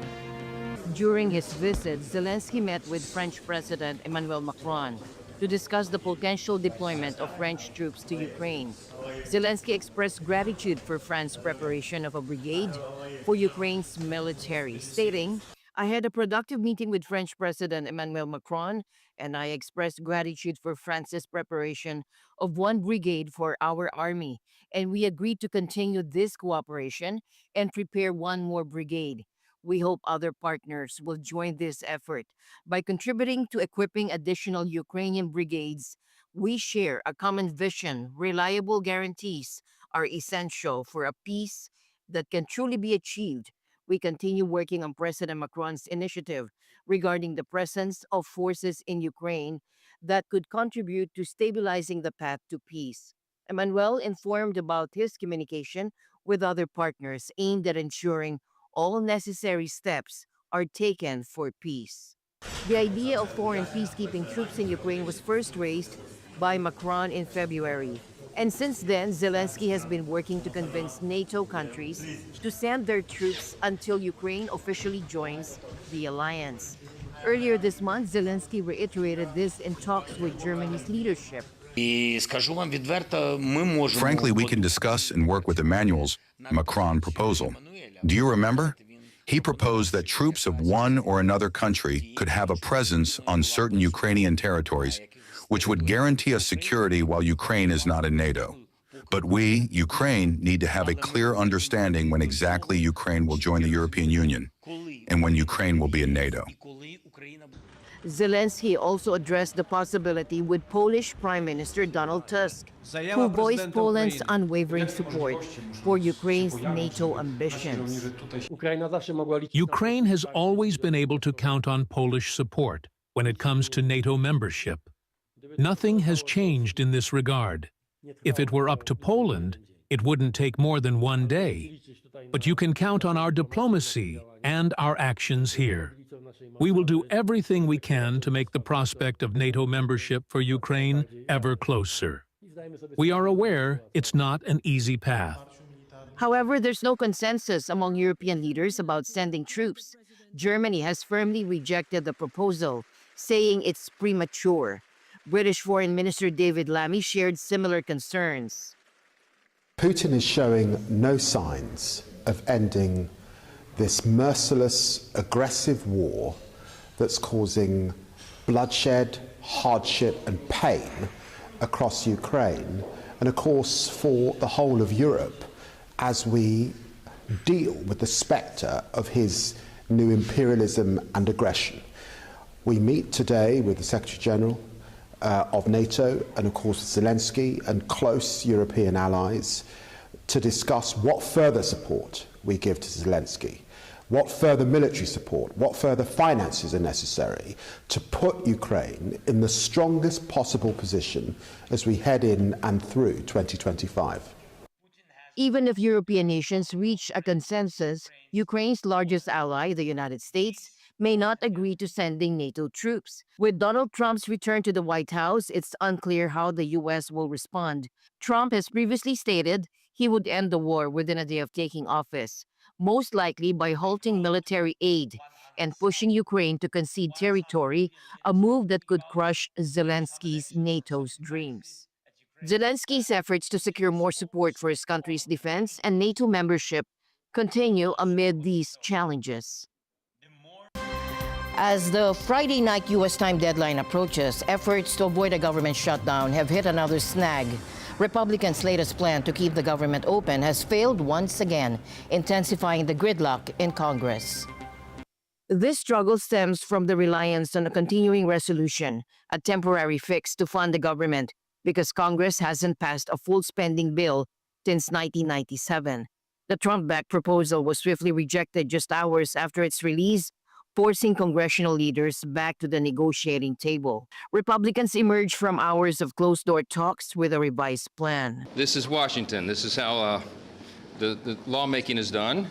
During his visit, Zelensky met with French President Emmanuel Macron to discuss the potential deployment of French troops to Ukraine. Zelensky expressed gratitude for France's preparation of a brigade for Ukraine's military, stating, "I had a productive meeting with French President Emmanuel Macron, and I expressed gratitude for France's preparation of one brigade for our army, and we agreed to continue this cooperation and prepare one more brigade. We hope other partners will join this effort. By contributing to equipping additional Ukrainian brigades, we share a common vision. Reliable guarantees are essential for a peace that can truly be achieved. We continue working on President Macron's initiative regarding the presence of forces in Ukraine that could contribute to stabilizing the path to peace." Emmanuel informed about his communication with other partners aimed at ensuring all necessary steps are taken for peace. The idea of foreign peacekeeping troops in Ukraine was first raised by Macron in February. And since then, Zelensky has been working to convince NATO countries to send their troops until Ukraine officially joins the alliance. Earlier this month, Zelensky reiterated this in talks with Germany's leadership. Frankly, we can discuss and work with Emmanuel's Macron proposal. Do you remember? He proposed that troops of one or another country could have a presence on certain Ukrainian territories, which would guarantee us security while Ukraine is not in NATO. But we, Ukraine, need to have a clear understanding when exactly Ukraine will join the European Union and when Ukraine will be in NATO. Zelensky also addressed the possibility with Polish Prime Minister Donald Tusk, who voiced Poland's unwavering support for Ukraine's NATO ambitions. Ukraine has always been able to count on Polish support when it comes to NATO membership. Nothing has changed in this regard. If it were up to Poland, it wouldn't take more than one day. But you can count on our diplomacy and our actions here. We will do everything we can to make the prospect of NATO membership for Ukraine ever closer. We are aware it's not an easy path. However, there's no consensus among European leaders about sending troops. Germany has firmly rejected the proposal, saying it's premature. British Foreign Minister David Lammy shared similar concerns. Putin is showing no signs of ending this merciless, aggressive war that's causing bloodshed, hardship and pain across Ukraine, and of course for the whole of Europe as we deal with the spectre of his new imperialism and aggression. We meet today with the Secretary General of NATO and of course Zelensky and close European allies to discuss what further support we give to Zelensky, what further military support, what further finances are necessary to put Ukraine in the strongest possible position as we head in and through 2025. Even if European nations reach a consensus, Ukraine's largest ally, the United States, may not agree to sending NATO troops. With Donald Trump's return to the White House, it's unclear how the U.S. will respond. Trump has previously stated he would end the war within a day of taking office, most likely by halting military aid and pushing Ukraine to concede territory, a move that could crush Zelensky's NATO's dreams. Zelensky's efforts to secure more support for his country's defense and NATO membership continue amid these challenges. As the Friday night U.S. time deadline approaches, efforts to avoid a government shutdown have hit another snag. Republicans' latest plan to keep the government open has failed once again, intensifying the gridlock in Congress. This struggle stems from the reliance on a continuing resolution, a temporary fix to fund the government, because Congress hasn't passed a full spending bill since 1997. The Trump-backed proposal was swiftly rejected just hours after its release, forcing congressional leaders back to the negotiating table. Republicans emerged from hours of closed-door talks with a revised plan. This is Washington. This is how the lawmaking is done.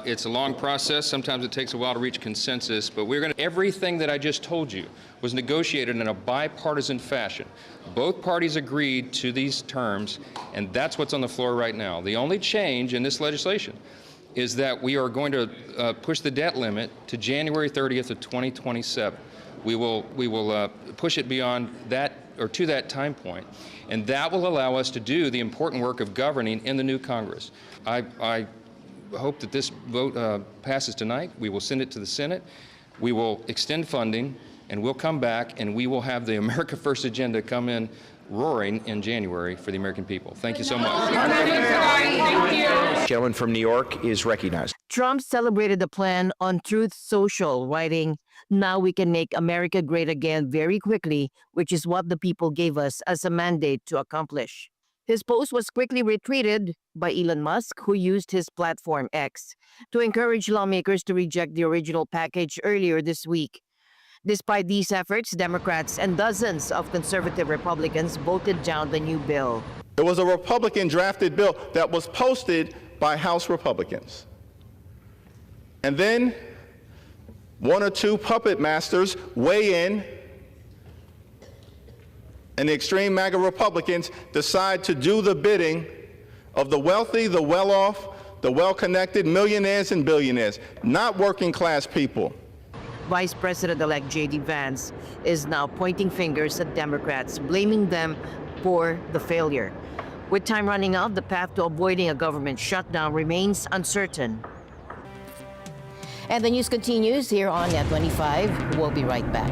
It's a long process. Sometimes it takes a while to reach consensus, but everything that I just told you was negotiated in a bipartisan fashion. Both parties agreed to these terms, and that's what's on the floor right now. The only change in this legislation is that we are going to push the debt limit to January 30th of 2027. We will push it beyond that to that time point, and that will allow us to do the important work of governing in the new Congress. I hope that this vote passes tonight. We will send it to the Senate. We will extend funding, and we'll come back, and we will have the America First agenda come in roaring in January for the American people. Thank you so much. Gentleman from New York is recognized. Trump celebrated the plan on Truth Social, writing, "Now we can make America great again very quickly, which is what the people gave us as a mandate to accomplish." His post was quickly retweeted by Elon Musk, who used his platform X to encourage lawmakers to reject the original package earlier this week. Despite these efforts, Democrats and dozens of conservative Republicans voted down the new bill. It was a Republican-drafted bill that was posted by House Republicans. And then one or two puppet masters weigh in, and the extreme MAGA Republicans decide to do the bidding of the wealthy, the well-off, the well-connected, millionaires and billionaires, not working-class people. Vice President-elect J.D. Vance is now pointing fingers at Democrats, blaming them for the failure. With time running out, the path to avoiding a government shutdown remains uncertain. And the news continues here on NET25. We'll be right back.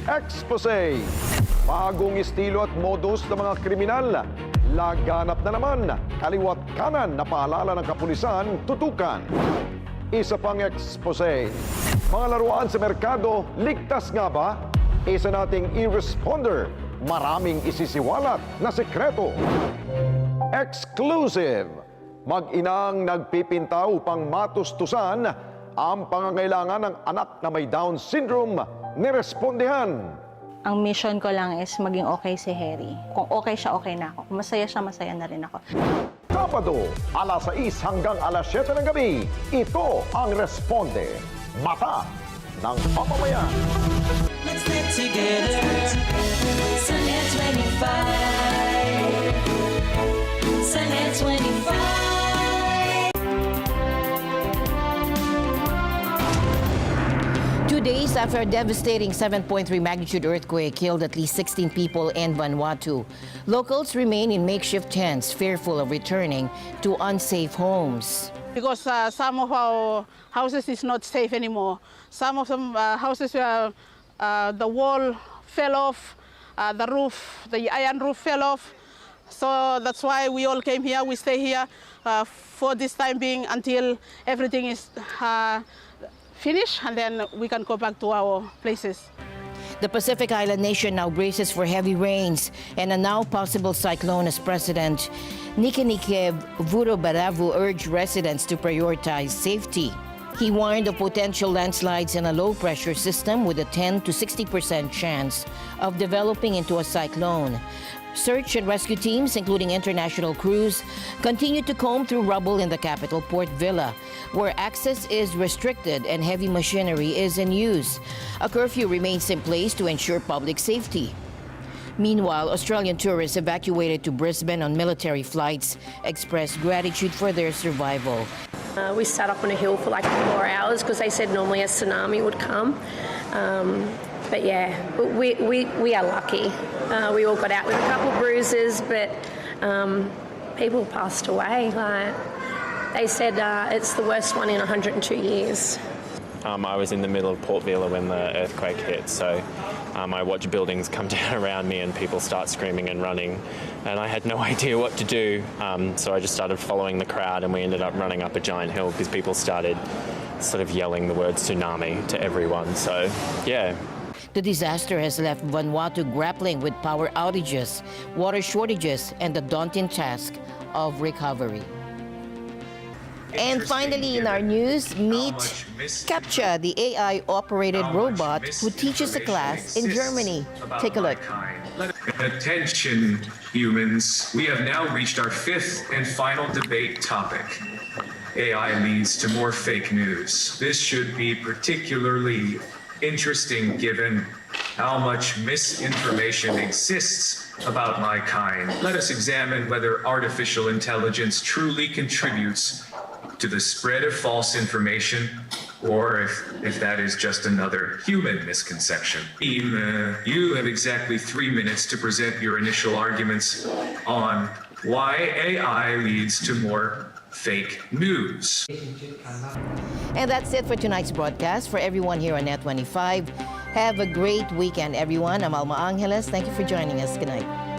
Expose! Bagong estilo at modus ng mga kriminal. Laganap na naman, kaliwat kanan na paalala ng kapulisan, tutukan. Isa pang expose. Mga laruan sa merkado, ligtas nga ba? Isa nating e-responder, maraming isisiwalat na sekreto. Exclusive! Mag-inang nagpipinta upang matustusan ang pangangailangan ng anak na may Down syndrome, nirespondihan. Ang mission ko lang is maging okay si Harry. Kung okay siya, okay na ako. Kung masaya siya, masaya na rin ako. Sabado, alas 6 hanggang alas 7 ng gabi, ito ang Responde, Mata ng Mamamayan. Let's get together sa NET25. Sa NET25. 2 days after a devastating 7.3 magnitude earthquake killed at least 16 people in Vanuatu, locals remain in makeshift tents, fearful of returning to unsafe homes. Because some of our houses is not safe anymore. Some of them houses, the wall fell off, the iron roof fell off. So that's why we all came here. We stay here for this time being until everything is finish, and then we can go back to our places. The Pacific Island nation now braces for heavy rains and a now possible cyclone as President Nikenike Vurobaravu urged residents to prioritize safety. He warned of potential landslides and a low-pressure system with a 10 to 60% chance of developing into a cyclone. Search and rescue teams, including international crews, continue to comb through rubble in the capital, Port Vila, where access is restricted and heavy machinery is in use. A curfew remains in place to ensure public safety. Meanwhile, Australian tourists evacuated to Brisbane on military flights expressed gratitude for their survival. We sat up on a hill for like 4 hours because they said normally a tsunami would come. But yeah, we are lucky. We all got out with a couple bruises, but people passed away. Like they said, it's the worst one in 102 years. I was in the middle of Port Vila when the earthquake hit, so I watched buildings come down around me and people start screaming and running, and I had no idea what to do. So I just started following the crowd, and we ended up running up a giant hill because people started sort of yelling the word tsunami to everyone. So yeah. The disaster has left Vanuatu grappling with power outages, water shortages, and the daunting task of recovery. And finally in our news, meet Captcha, the AI-operated robot who teaches a class in Germany. Take a look. Attention, humans. We have now reached our fifth and final debate topic. AI leads to more fake news. This should be particularly interesting given how much misinformation exists about my kind. Let us examine whether artificial intelligence truly contributes to the spread of false information, or if that is just another human misconception. You have exactly 3 minutes to present your initial arguments on why AI leads to more fake news. And that's it for tonight's broadcast. For everyone here on NET25, have a great weekend, everyone. I'm Alma Angeles. Thank you for joining us. Good night.